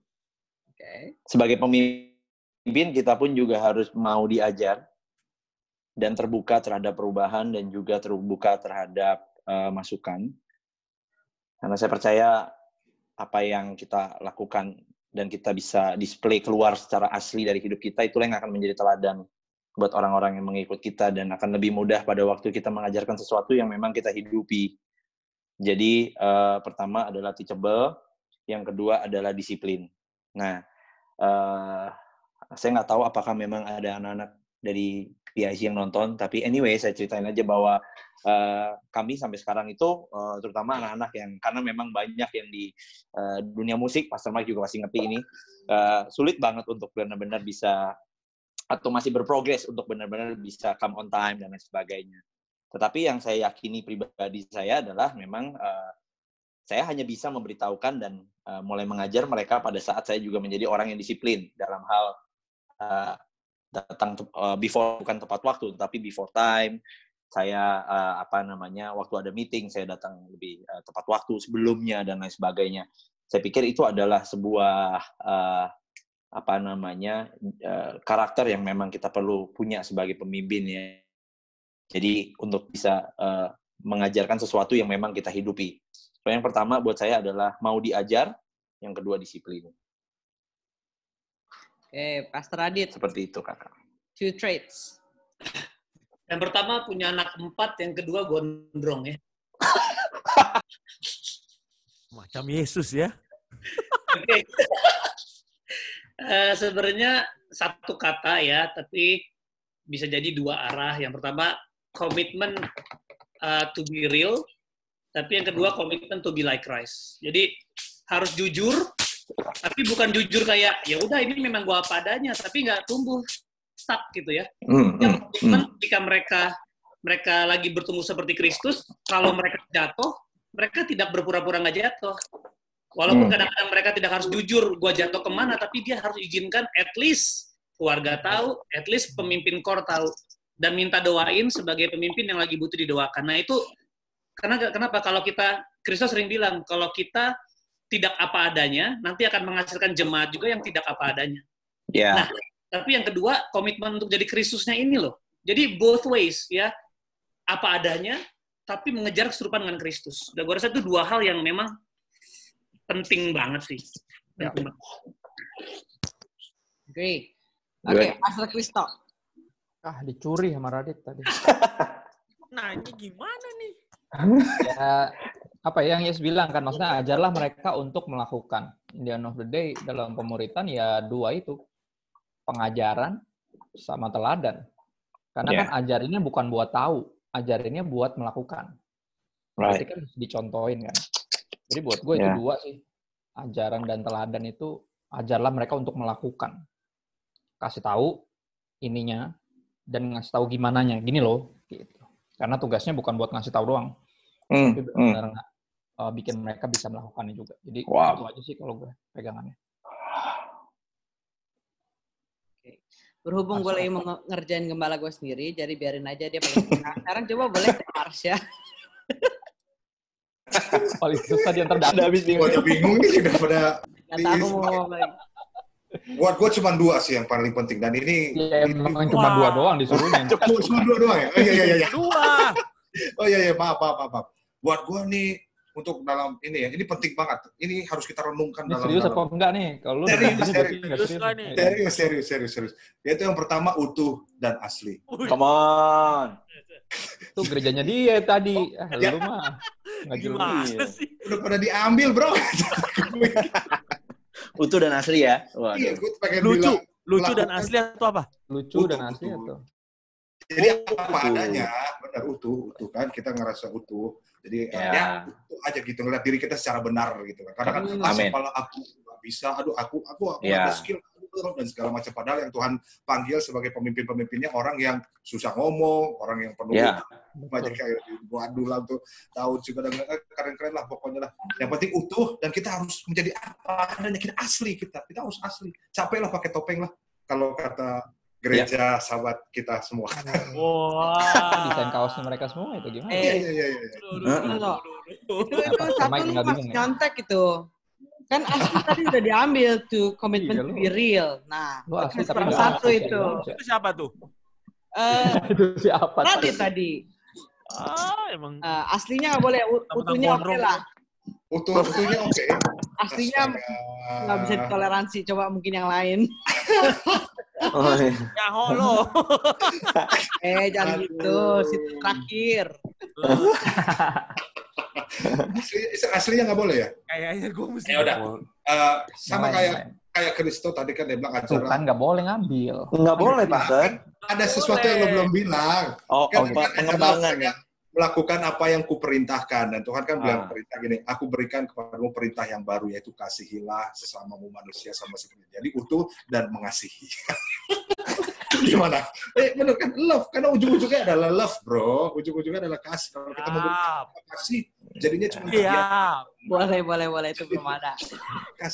Oke. Sebagai pemimpin, kita pun juga harus mau diajar dan terbuka terhadap perubahan dan juga terbuka terhadap masukan. Karena saya percaya apa yang kita lakukan dan kita bisa display keluar secara asli dari hidup kita, itulah yang akan menjadi teladan buat orang-orang yang mengikut kita dan akan lebih mudah pada waktu kita mengajarkan sesuatu yang memang kita hidupi. Jadi pertama adalah teachable, yang kedua adalah disiplin. Nah, saya nggak tahu apakah memang ada anak-anak dari PIC yang nonton, tapi anyway saya ceritain aja bahwa kami sampai sekarang itu terutama anak-anak yang karena memang banyak yang di dunia musik, Pastor Mike juga masih ngerti ini, sulit banget untuk benar-benar bisa atau masih berprogres untuk benar-benar bisa come on time dan lain sebagainya. Tetapi yang saya yakini pribadi saya adalah memang saya hanya bisa memberitahukan dan mulai mengajar mereka pada saat saya juga menjadi orang yang disiplin dalam hal datang bukan tepat waktu, tapi before time. Saya waktu ada meeting saya datang lebih tepat waktu sebelumnya dan lain sebagainya. Saya pikir itu adalah sebuah karakter yang memang kita perlu punya sebagai pemimpin ya. Jadi untuk bisa mengajarkan sesuatu yang memang kita hidupi. So, yang pertama buat saya adalah mau diajar, yang kedua disiplin. Oke, Pastor Adit. Seperti itu, Kakak. 2 traits. Yang pertama punya anak 4, yang kedua gondrong ya. Macam Yesus ya. Oke. Sebenarnya satu kata ya, tapi bisa jadi 2 arah. Yang pertama komitmen to be real, tapi yang kedua komitmen to be like Christ. Jadi harus jujur, tapi bukan jujur kayak ya udah ini memang gua apa adanya, tapi nggak tumbuh stuck gitu ya. Yang komitmen ketika mereka lagi bertumbuh seperti Kristus, kalau mereka jatuh, mereka tidak berpura-pura nggak jatuh. Walaupun kadang-kadang mereka tidak harus jujur, gua jatuh kemana, tapi dia harus izinkan at least keluarga tahu, at least pemimpin core tahu. Dan minta doain sebagai pemimpin yang lagi butuh didoakan. Nah itu, kenapa? Kalau Kristus sering bilang, kalau kita tidak apa adanya, nanti akan menghasilkan jemaat juga yang tidak apa adanya. Yeah. Nah, tapi yang kedua, komitmen untuk jadi Kristusnya ini loh. Jadi both ways, ya. Apa adanya, tapi mengejar keserupaan dengan Kristus. Dan gue rasa itu 2 hal yang memang penting banget sih. Penting banget. Great. Oke, Pastor Kristo. Dicuri sama Radit tadi. Nah, ini gimana nih? Ya, yang Yes bilang kan, maksudnya ajarlah mereka untuk melakukan. In the end of the day, dalam pemuritan ya 2 itu. Pengajaran sama teladan. Karena kan ajarinnya bukan buat tahu, ajarinnya buat melakukan. Berarti kan dicontohin kan. Jadi buat gue itu 2 sih. Ajaran dan teladan itu, ajarlah mereka untuk melakukan. Kasih tahu ininya, dan ngasih tahu gimananya, gini loh, gitu. Karena tugasnya bukan buat ngasih tahu doang, tapi benar-benar bikin mereka bisa melakukannya juga. Jadi itu aja sih kalau gue pegangannya. Oke. Berhubung gue lagi mau ngerjain gembala gue sendiri, jadi biarin aja dia paling susah. Sekarang coba boleh ke Marsha. Paling susah dia ntar habis bingung nih udah pada. Nggak tahu mau ngomong. Buat gue cuma 2 sih yang paling penting, dan ini memang cuma 2 doang disuruhnya. Cuma 2 doang ya? Oh iya, maaf. Buat gue nih, untuk dalam ini ya, ini penting banget. Ini harus kita renungkan dalam. Serius apa enggak nih? Kalau lu serius. Yaitu yang pertama utuh dan asli. Come on. Itu gerejanya dia tadi. Lu mah nggak jelas. Udah pada diambil, bro. Utuh dan asli ya. Iya, gue pengen lucu dan asli atau apa? Lucu dan asli atau? Jadi apa adanya, benar utuh kan, kita ngerasa utuh. Jadi ya utuh aja gitu, ngeliat diri kita secara benar gitu kan. Karena kan kepala aku nggak bisa, aku ada skill dan segala macam. Padahal yang Tuhan panggil sebagai pemimpin-pemimpinnya orang yang susah ngomong, orang yang penuh banyak kayak waduh lah tuh tahu juga, keren-keren lah pokoknya lah. Yang penting utuh, dan kita harus menjadi apa adanya, kita asli, kita harus asli. Capek lah pakai topeng lah kalau kata gereja sahabat kita semua. Desain kaosnya mereka semua itu gimana? Iya. Itu satu lu masih nyontek itu. Kan asli tadi udah diambil tuh, komitmen to be real. Nah, asli tapi satu itu. Itu siapa tuh? Itu siapa? Radit tadi. Emang. Aslinya nggak boleh, utuhnya oke lah. Utuhnya oke. Aslinya nggak bisa ditoleransi. Coba mungkin yang lain. Ya holo. Jangan gitu. Situ terakhir. Aslinya nggak boleh ya? Kayaknya gue mesti. Ya udah. Sama kayak Kristo tadi kan dia bilang acara. Kan nggak boleh ngambil. Nggak boleh, Pastor. Ada sesuatu yang lo belum bilang. Pengembangan ya. Melakukan apa yang kuperintahkan, dan Tuhan kan bilang perintah gini, aku berikan kepadamu perintah yang baru, yaitu kasihilah sesamamu manusia sama seperti. Jadi utuh dan mengasihi. Gimana? Benar kan, love, karena ujung-ujungnya adalah love, bro. Ujung-ujungnya adalah kasih. Kalau kita memberikan kasih, jadinya cuma Boleh, itu belum ada.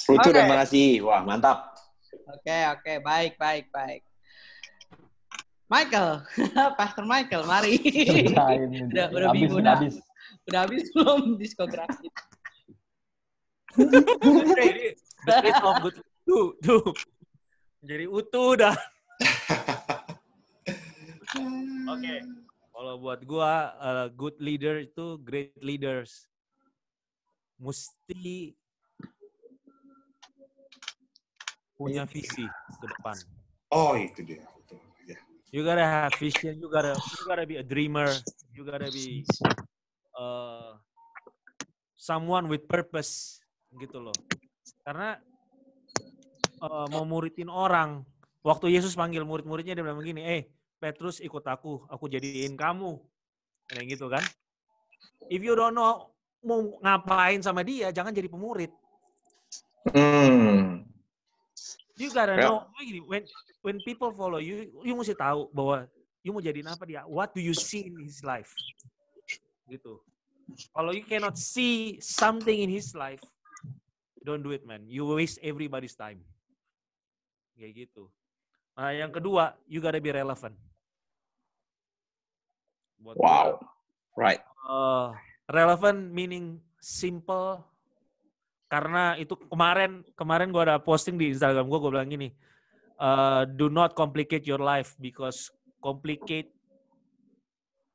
Utuh dan mengasihi. Wah, mantap. Oke, baik. Michael, Pastor Michael, mari. Udah habis, bingung, udah habis belum diskografi? The taste of good tuh. Jadi utuh dah. Oke. Kalau buat gua good leader itu great leaders mesti punya visi ke depan. Oh, itu dia. You gotta have vision, you gotta be a dreamer, you gotta be someone with purpose gitu loh. Karena mau muridin orang, waktu Yesus panggil murid-muridnya dia bilang begini, Petrus ikut aku jadiin kamu. Kayak gitu kan. If you don't know mau ngapain sama dia, jangan jadi pemurid. You gotta know, when people follow you, you mesti tahu bahwa you mau jadiin apa dia. What do you see in his life? Gitu. Kalau you cannot see something in his life, don't do it, man. You waste everybody's time. Kayak gitu. Nah, yang kedua, you gotta be relevant. Wow. Right. Relevant meaning simple. Karena itu kemarin gue ada posting di Instagram gue bilang gini, do not complicate your life because complicate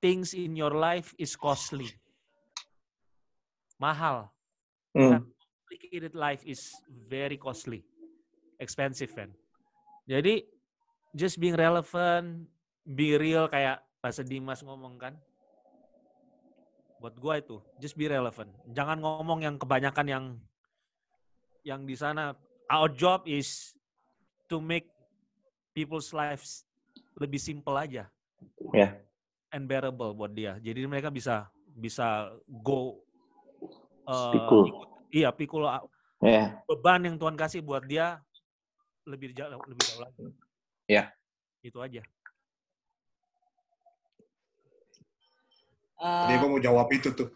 things in your life is costly. Mahal. Complicated life is very costly. Expensive, kan. Jadi, just being relevant, be real kayak Pastor Dimas ngomong kan. Buat gue itu, just be relevant. Jangan ngomong yang kebanyakan yang di sana. Our job is to make people's lives lebih simple aja. Yeah. And bearable buat dia. Jadi mereka bisa go pikul. Yeah. Beban yang Tuhan kasih buat dia lebih jauh lagi. Ya. Yeah. Itu aja. Jadi gue mau jawab itu tuh.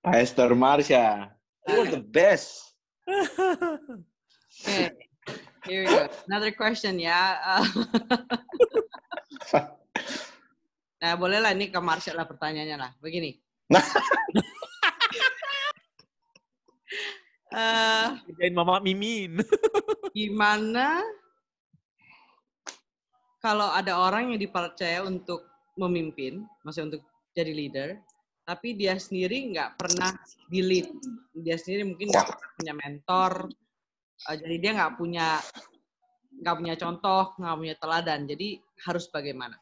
Pastor Marsha, you're the best. Okay, here we go. Another question ya. Nah, bolehlah ini ke Marsha lah pertanyaannya lah. Begini. Kerjain Mama Mimin. Gimana kalau ada orang yang dipercaya untuk memimpin, maksudnya untuk jadi leader, tapi dia sendiri nggak pernah di-lead. Dia sendiri mungkin nggak punya mentor, jadi dia nggak punya contoh, nggak punya teladan. Jadi harus bagaimana?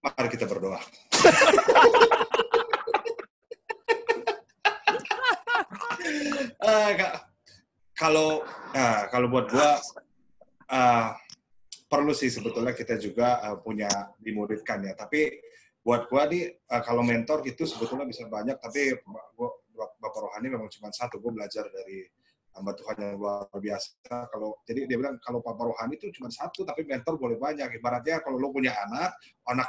Mari kita berdoa. Kalau buat gua perlu sih sebetulnya kita juga punya dimuridkan ya. Tapi buat gua kalau mentor itu sebetulnya bisa banyak. Tapi Bapak Rohani memang cuma satu. Gua belajar dari hamba Tuhan yang luar biasa. Jadi dia bilang kalau Bapak Rohani itu cuma satu, tapi mentor boleh banyak. Ibaratnya kalau lo punya anak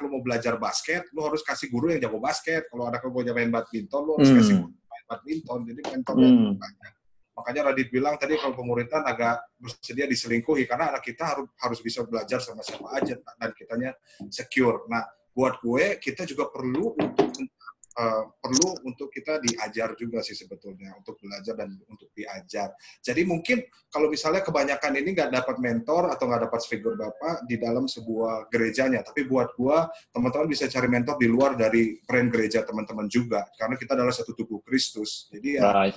lo mau belajar basket, lo harus kasih guru yang jago basket. Kalau anak lo mau main badminton, lo harus kasih guru main badminton. Jadi mentornya banyak. Makanya Radit bilang tadi kalau pemuridan agak bersedia diselingkuhi karena anak kita harus bisa belajar sama siapa aja dan kitanya secure. Nah, buat gue kita juga perlu untuk kita diajar juga sih sebetulnya untuk belajar dan untuk diajar. Jadi mungkin kalau misalnya kebanyakan ini nggak dapat mentor atau nggak dapat figur Bapak di dalam sebuah gerejanya, tapi buat gue teman-teman bisa cari mentor di luar dari brand gereja teman-teman juga karena kita adalah satu tubuh Kristus. Jadi ya.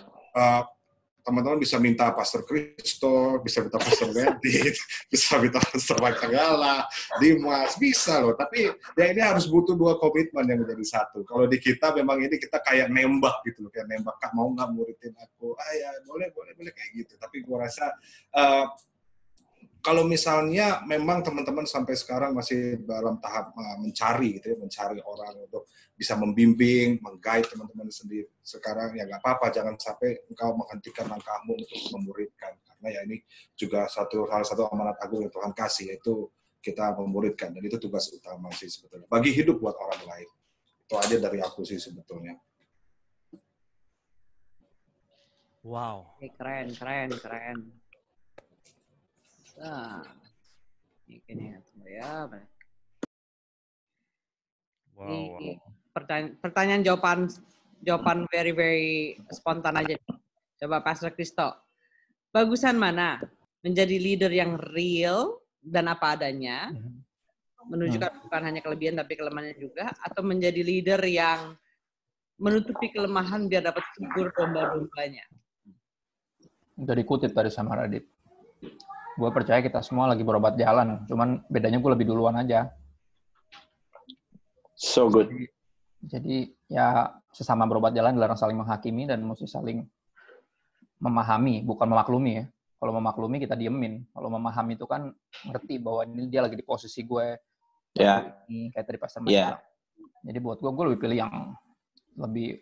Teman-teman bisa minta Pastor Kristo, bisa minta Pastor Wendy, bisa minta Pastor Mike Tagala, Dimas, bisa loh. Tapi ya ini harus butuh dua komitmen yang menjadi satu. Kalau di kita memang ini kita kayak nembak gitu loh, kayak nembak, Kak mau nggak muridin aku? Ya boleh kayak gitu. Tapi gua rasa kalau misalnya memang teman-teman sampai sekarang masih dalam tahap mencari orang untuk bisa membimbing, meng-guide teman-teman sendiri sekarang, ya nggak apa-apa, jangan sampai engkau menghentikan langkahmu untuk memuridkan. Karena ya ini juga salah satu amanat agung yang Tuhan kasih, yaitu kita memuridkan. Dan itu tugas utama sih sebetulnya. Bagi hidup buat orang lain. Itu aja dari aku sih sebetulnya. Wow. Keren. Nah, ini ya. Wow. Ini pertanyaan jawaban very very spontan aja. Coba Pastor Kristo. Bagusan mana? Menjadi leader yang real dan apa adanya, menunjukkan bukan hanya kelebihan tapi kelemahannya juga, atau menjadi leader yang menutupi kelemahan biar dapat subur domba-dombanya? Udah dikutip tadi sama Radit. Gue percaya kita semua lagi berobat jalan, cuman bedanya gue lebih duluan aja. So good. Jadi ya sesama berobat jalan dilarang saling menghakimi dan mesti saling memahami, bukan memaklumi ya. Kalau memaklumi kita diemin. Kalau memahami itu kan ngerti bahwa ini dia lagi di posisi gue. Ya. Yeah. Kayak tadi Pastor Mas bilang. Jadi buat gue lebih pilih yang lebih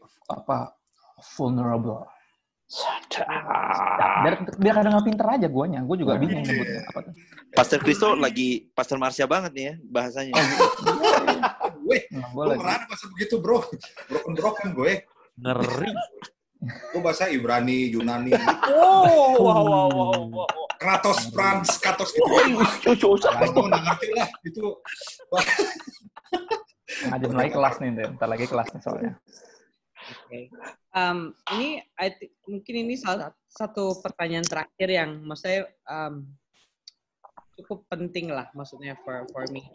vulnerable. Biar kadang nggak pinter aja guanya. Gue juga bingung nyebutnya apa tuh. Pastor Kristo lagi Pastor Marsha banget nih ya bahasanya. Gue pernah bahasa begitu bro. Broken gue. Ngeri. Gue bahasa Ibrani, Yunani. Wow. Kratos, Frans, Katos gitu. Gue nggak ngerti lah itu. Ngajarin lagi kelas nih, ntar lagi kelas nih soalnya. Okay. Ini mungkin ini salah satu pertanyaan terakhir yang maksudnya cukup penting lah, maksudnya for me.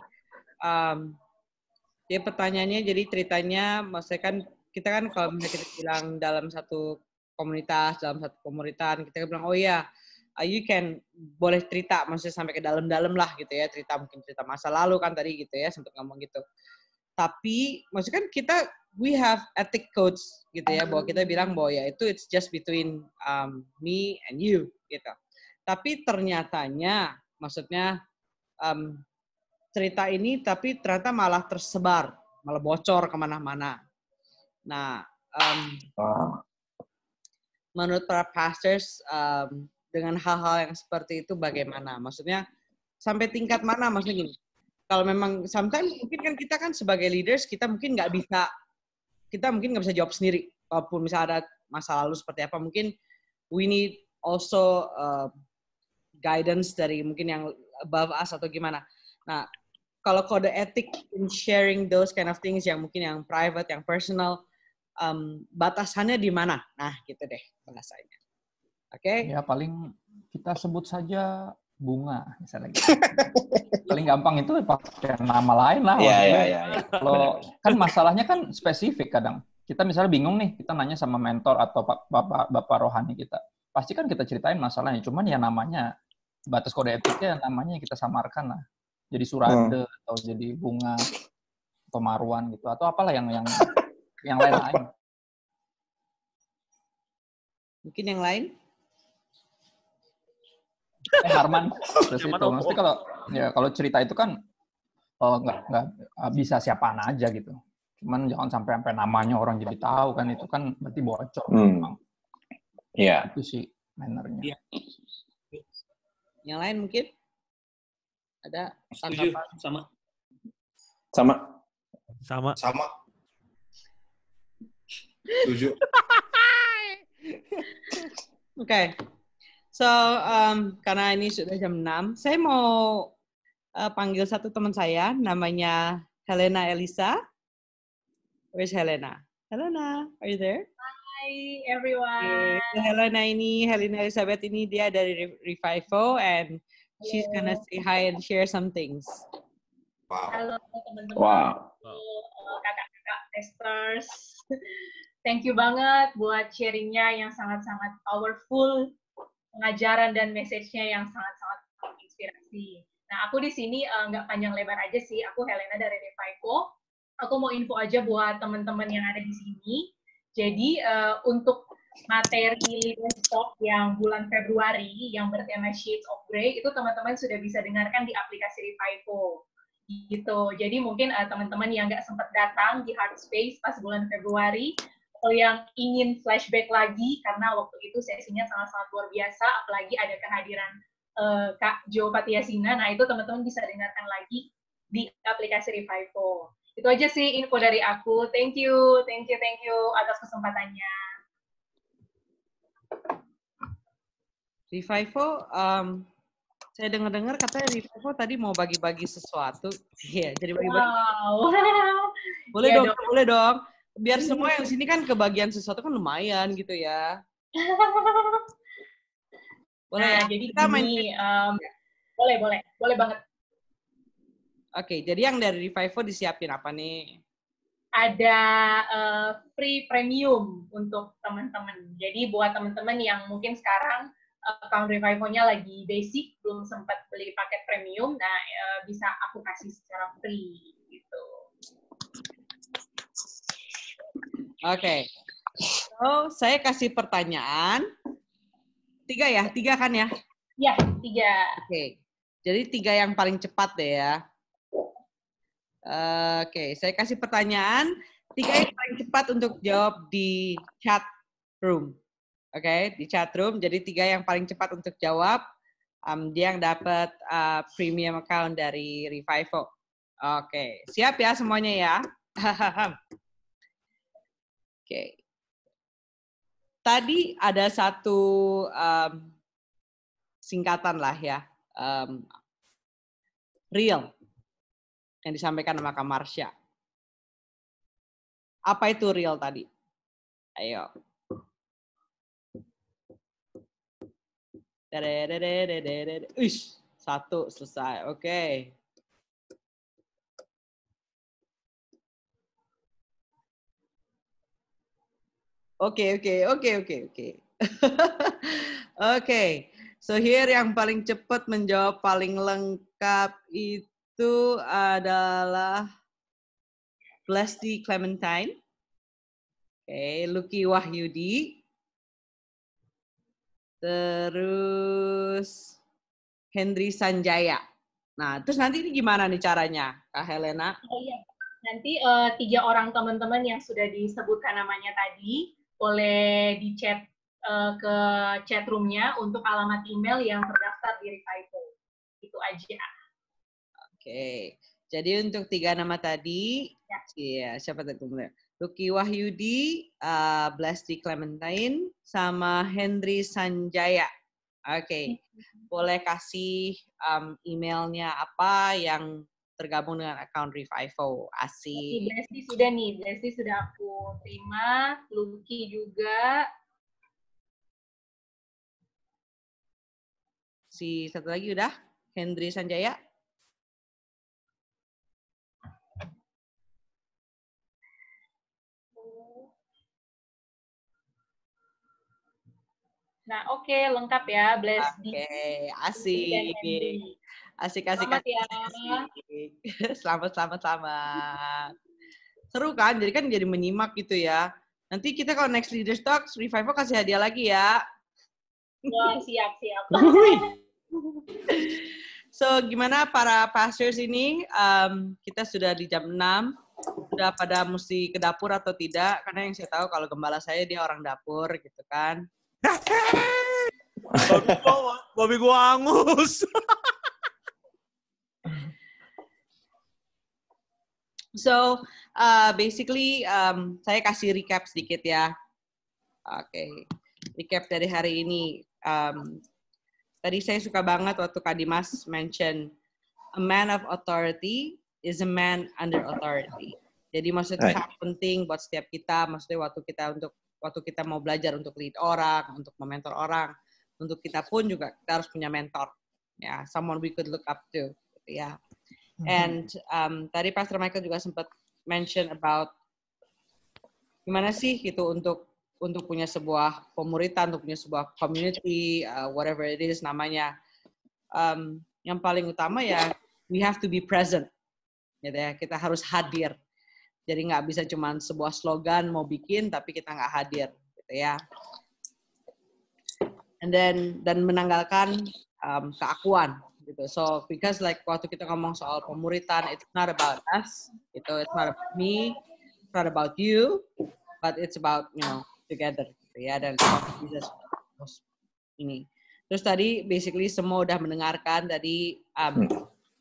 Dia pertanyaannya jadi ceritanya, maksudnya kan kita kan kalau misalnya kita bilang dalam satu komunitas, dalam satu komunitas, kita bilang oh ya, you can boleh cerita, maksudnya sampai ke dalam-dalam lah gitu ya, mungkin cerita masa lalu kan tadi gitu ya, sempat ngomong gitu. Tapi maksudnya kan kita we have ethic codes gitu ya, bahwa kita bilang bahwa ya itu it's just between me and you gitu. Tapi ternyatanya maksudnya cerita ini tapi ternyata malah tersebar, malah bocor kemana-mana. Nah, menurut para pastors dengan hal-hal yang seperti itu bagaimana? Maksudnya sampai tingkat mana? Maksudnya gini, kalau memang sometimes mungkin kan kita kan sebagai leaders kita mungkin nggak bisa jawab sendiri. Walaupun misalnya ada masa lalu seperti apa, mungkin we need also guidance dari mungkin yang above us atau gimana. Nah, kalau kode etik in sharing those kind of things yang mungkin yang private, yang personal, batasannya di mana? Nah, gitu deh bahasanya. Oke? Ya paling kita sebut saja Bunga misalnya gitu. Paling gampang itu pakai nama lain lah. Iya. Kalau kan masalahnya kan spesifik kadang. Kita misalnya bingung nih, kita nanya sama mentor atau bapak rohani kita. Pasti kan kita ceritain masalahnya, cuman ya namanya batas kode etiknya namanya kita samarkan lah. Jadi Surade atau jadi Bunga atau Marwan gitu atau apalah yang lain-lain. Mungkin yang lain? Harman terus itu. Maksudnya kalau cerita itu kan nggak bisa siapaan aja gitu. Cuman jangan sampai namanya orang jadi tahu kan, itu kan berarti bocor. Iya. Itu sih mannernya. Yang lain mungkin? Ada tanggapan? Sama. Setuju. Oke. So, karena ini sudah jam 6, saya mau panggil satu teman saya, namanya Helena Elisa. Where's Helena? Helena, are you there? Hi, everyone. Helena Elizabeth ini dia dari Revivo, and she's gonna say hi and share some things. Wow. Halo teman-teman. Wow. Kakak-kakak testers. Thank you banget buat sharingnya yang sangat-sangat powerful, pengajaran dan message-nya yang sangat-sangat inspirasi. Nah, aku di sini nggak panjang lebar aja sih. Aku Helena dari Revivo. Aku mau info aja buat teman-teman yang ada di sini. Jadi, untuk materi Leaders Talk yang bulan Februari, yang bertema Shades of Grey, itu teman-teman sudah bisa dengarkan di aplikasi Revivo. Gitu. Jadi, mungkin teman-teman yang nggak sempat datang di Heart Space pas bulan Februari, atau yang ingin flashback lagi, karena waktu itu sesinya sangat-sangat luar biasa, apalagi ada kehadiran Kak Jo Patiasina, nah itu teman-teman bisa dengarkan lagi di aplikasi Revivo. Itu aja sih info dari aku. Thank you atas kesempatannya. Revivo, saya dengar-dengar katanya Revivo tadi mau bagi-bagi sesuatu. Iya, jadi bagi-bagi. Wow. Boleh Ya, dong, dok. boleh dong. Biar semua yang sini kan kebagian sesuatu kan lumayan gitu ya. Boleh Nah, ya? jadi Kita main. gini, boleh banget. Oke, jadi yang dari Revivo disiapin apa nih? Ada free premium untuk teman-teman. Jadi buat teman-teman yang mungkin sekarang account Revivo-nya lagi basic, belum sempat beli paket premium, nah bisa aku kasih secara free gitu. Oke. So, saya kasih pertanyaan. 3 ya? 3 kan ya? Ya, 3. Oke. Jadi 3 yang paling cepat deh ya. Oke, saya kasih pertanyaan. 3 yang paling cepat untuk jawab di chat room. Oke, di chat room. Jadi 3 yang paling cepat untuk jawab. Dia yang dapat premium account dari Revivo. Oke, siap ya semuanya ya? Oke. Tadi ada satu singkatan lah ya. Real. Yang disampaikan sama Kak Marsha. Apa itu real tadi? Ayo. Uish, 1 selesai. Oke. Oke. Oke. So here yang paling cepat menjawab paling lengkap itu adalah Blesti Clementine. Oke, Lucky Wahyudi. Terus Hendri Sanjaya. Nah, terus nanti ini gimana nih caranya, Kak Helena? Oh iya, nanti 3 orang teman-teman yang sudah disebutkan namanya tadi boleh di chat ke chat room-nya untuk alamat email yang terdaftar di Revivo. Itu aja. Oke, jadi untuk 3 nama tadi, ya siapa tadi? Lucky Wahyudi, Blesti Clementine, sama Hendri Sanjaya. Oke, boleh kasih emailnya apa yang tergabung dengan account Revivo. Asik. Blesti sudah nih, Blesti sudah aku terima, Lucky juga. Si satu lagi udah, Hendri Sanjaya. Nah, oke, lengkap ya, Blesti. Oke, asik. Asik. Selamat ya. Selamat. Seru kan? Jadi kan jadi menyimak gitu ya. Nanti kita kalau next Leaders Talks, Revivo kasih hadiah lagi ya. Wah, siap. So, gimana para pastors ini? Kita sudah di jam 6. Sudah pada mesti ke dapur atau tidak? Karena yang saya tahu kalau gembala saya dia orang dapur gitu kan. Babi gua angus. So, basically, saya kasih recap sedikit ya. Oke. Recap dari hari ini. Tadi saya suka banget waktu Kak Dimas mention, a man of authority is a man under authority. Jadi maksudnya sangat penting buat setiap kita, maksudnya waktu kita mau belajar untuk lead orang, untuk mementor orang, untuk kita pun juga kita harus punya mentor, ya, someone we could look up to, gitu ya. And tadi Pastor Michael juga sempat mention about gimana sih gitu untuk punya sebuah pemuritan, untuk punya sebuah community, whatever it is namanya. Yang paling utama ya, we have to be present, gitu ya. Kita harus hadir. Jadi nggak bisa cuma sebuah slogan mau bikin tapi kita nggak hadir, gitu ya. Dan menanggalkan keakuan, gitu. So because like waktu kita ngomong soal pemuritan, it's not about us, gitu. It's not about me, it's not about you, but it's about together, gitu ya. Dan bisa ini. Terus tadi basically semua udah mendengarkan tadi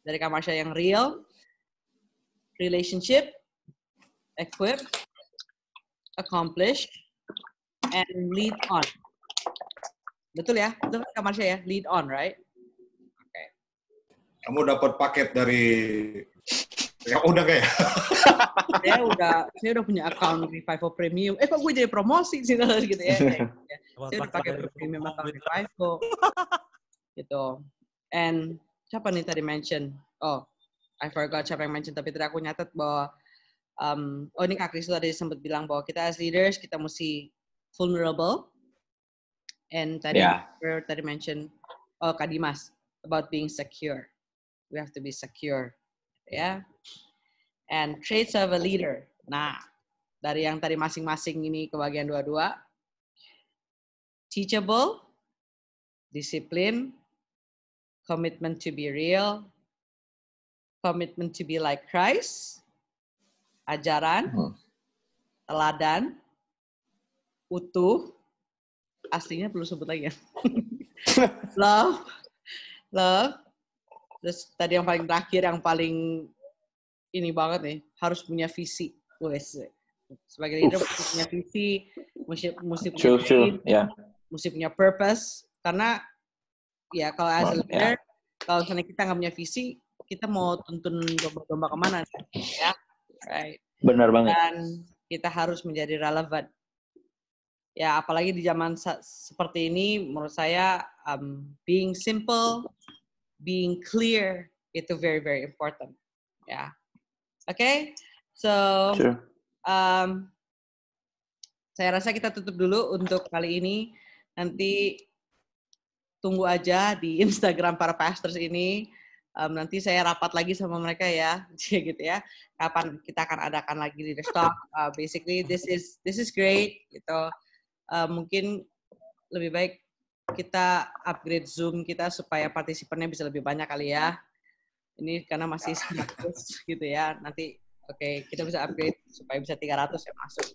dari Kak Marsha yang real, relationship, equip, accomplish, and lead on. Betul ya? Betul kan Kak Marsha ya? Lead on, right? Oke. Kamu dapat paket dari yang udah kayak? Saya udah punya account Revival Premium. Kok gue jadi promosi sih gitu ya? Saya udah pakai premium account Revival. Gitu. And siapa nih tadi mention? Oh, I forgot siapa yang mention, tapi tadi aku nyatet bahwa ini Kak Kristo tadi sempat bilang bahwa kita as leaders, kita mesti vulnerable. And tadi tadi mention, Kak Dimas, about being secure. We have to be secure. Ya. And traits of a leader. Nah, dari yang tadi masing-masing ini kebagian dua-dua. Teachable, discipline, commitment to be real, commitment to be like Christ, ajaran, teladan, utuh, aslinya perlu sebut lagi ya. love, terus tadi yang paling terakhir, yang paling ini banget nih, harus punya visi. Sebagai leader mesti punya visi, mesti punya purpose, karena ya kalau as a leader, kalau misalnya kita nggak punya visi, kita mau tuntun domba-domba kemana? Ya, right. Benar banget. Dan kita harus menjadi relevan. Ya, apalagi di zaman seperti ini, menurut saya being simple, being clear itu very very important. Ya, oke. So, saya rasa kita tutup dulu untuk kali ini. Nanti tunggu aja di Instagram para pastors ini. Nanti saya rapat lagi sama mereka ya, gitu ya. Kapan kita akan adakan lagi leader talk? Basically, this is great. Gitu. Mungkin lebih baik kita upgrade Zoom kita supaya partisipannya bisa lebih banyak kali ya. Ini karena masih 100 gitu ya. Nanti kita bisa upgrade supaya bisa 300 yang masuk.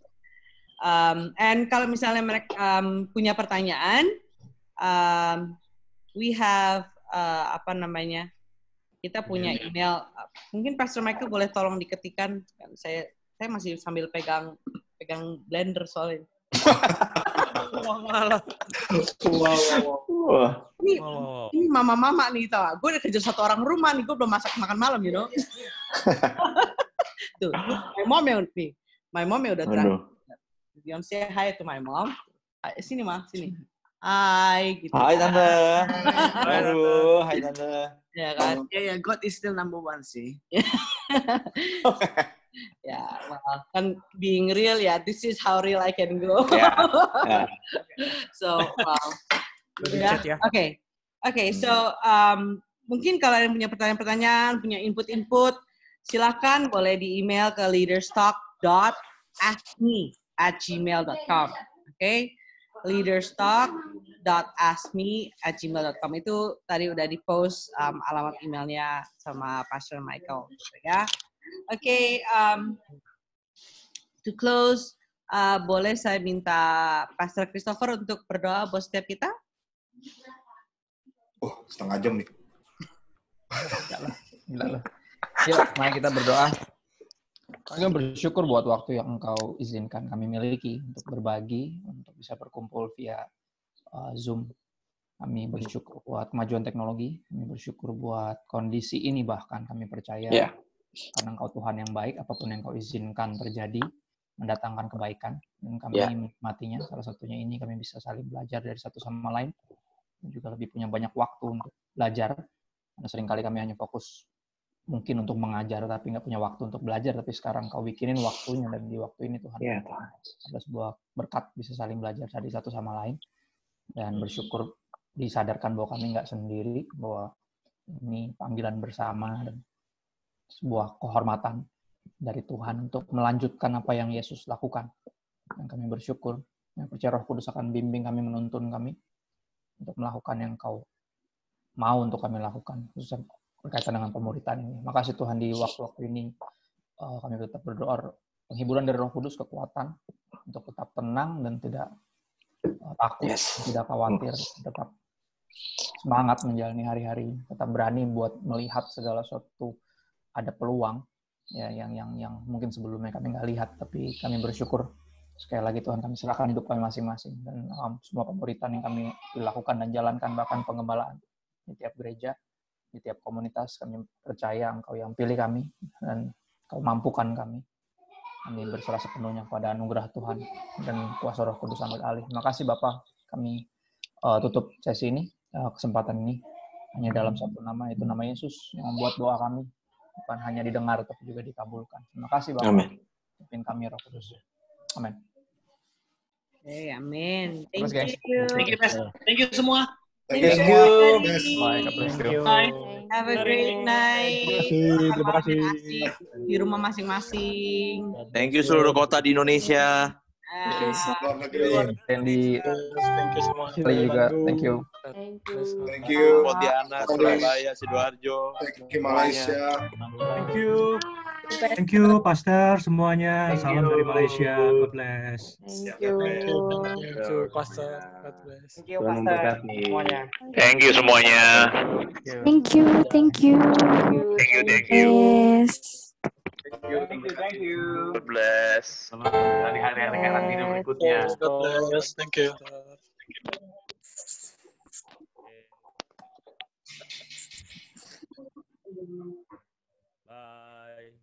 And kalau misalnya mereka punya pertanyaan, we have kita punya email. Mungkin Pastor Michael boleh tolong diketikkan. Saya masih sambil pegang blender soalnya. Ini mama-mama nih, tau. Gue udah kerja 1 orang rumah nih, gue belum masak makan malam, you know. Tuh, my mom udah terakhir. Don't say hi to my mom. Sini Ma, sini. Hai, gitu. Hai Tante. Aduh, hai Tante. Ya kan? Ya, God is still number 1 sih. Ya, well, kan being real ya, this is how real I can go. Yeah. So, wow. Oke, so mungkin kalau ada yang punya pertanyaan-pertanyaan, punya input-input, silakan boleh di email ke leaderstalk.askme@gmail.com. Oke? leaderstalk.askme@gmail.com itu tadi udah di-post alamat emailnya sama Pastor Michael, ya. Oke, to close, boleh saya minta Pastor Christopher untuk berdoa buat setiap kita? Setengah jam nih. Gila lah. Yuk, mari kita berdoa. Kami bersyukur buat waktu yang Engkau izinkan kami miliki untuk berbagi, untuk bisa berkumpul via Zoom. Kami bersyukur buat kemajuan teknologi, kami bersyukur buat kondisi ini, bahkan kami percaya karena Engkau Tuhan yang baik, apapun yang Engkau izinkan terjadi, mendatangkan kebaikan, dan kami menikmatinya. Salah satunya ini kami bisa saling belajar dari satu sama lain, dan juga lebih punya banyak waktu untuk belajar, karena seringkali kami hanya fokus mungkin untuk mengajar, tapi nggak punya waktu untuk belajar. Tapi sekarang Kau bikinin waktunya, dan di waktu ini Tuhan ada sebuah berkat bisa saling belajar dari satu sama lain, dan bersyukur disadarkan bahwa kami nggak sendiri, bahwa ini panggilan bersama dan sebuah kehormatan dari Tuhan untuk melanjutkan apa yang Yesus lakukan. Dan kami bersyukur, yang percaya Roh Kudus akan bimbing kami, menuntun kami untuk melakukan yang Kau mau untuk kami lakukan, khususnya berkaitan dengan pemuritan ini. Makasih Tuhan, di waktu-waktu ini kami tetap berdoa penghiburan dari Roh Kudus, kekuatan untuk tetap tenang dan tidak takut, tidak khawatir, tetap semangat menjalani hari-hari, tetap berani buat melihat segala sesuatu ada peluang ya yang mungkin sebelumnya kami nggak lihat. Tapi kami bersyukur Sekali lagi Tuhan, kami serahkan hidup kami masing-masing dan semua pemberitaan yang kami lakukan dan jalankan, bahkan pengembalaan di tiap gereja, di tiap komunitas. Kami percaya Engkau yang pilih kami dan Engkau mampukan kami. Kami berserah sepenuhnya pada anugerah Tuhan dan kuasa Roh Kudus sampai alih. Terima kasih Bapak. Kami tutup sesi ini, kesempatan ini hanya dalam satu nama, yaitu nama Yesus yang membuat doa kami bukan hanya didengar tapi juga dikabulkan. Terima kasih Bapak. Amin. Pimpin kami Roh Kudus. Amin. Oke, amin. Terus, guys. Thank you. Thank you, Pastor. Thank you semua. Thank you semua. Bye. God bless you. Bye. Have a great night. Terima kasih. Asik di rumah masing-masing. Thank you seluruh kota di Indonesia. Luar negeri. Randy, Thank you semua. juga. Thank you. Thank you. Pontianak, Surabaya, Sidoarjo. Thank you Malaysia. Thank you. Thank you, Pastor semuanya. Salam dari Malaysia. God bless. Thank you, Pastor. God bless. Thank you, Pastor. Semuanya. Thank you semuanya. Thank you. Thank you. Yes. Thank you. God bless. Dari hari-hari kanan hidup berikutnya. God bless. Thank you. Bye.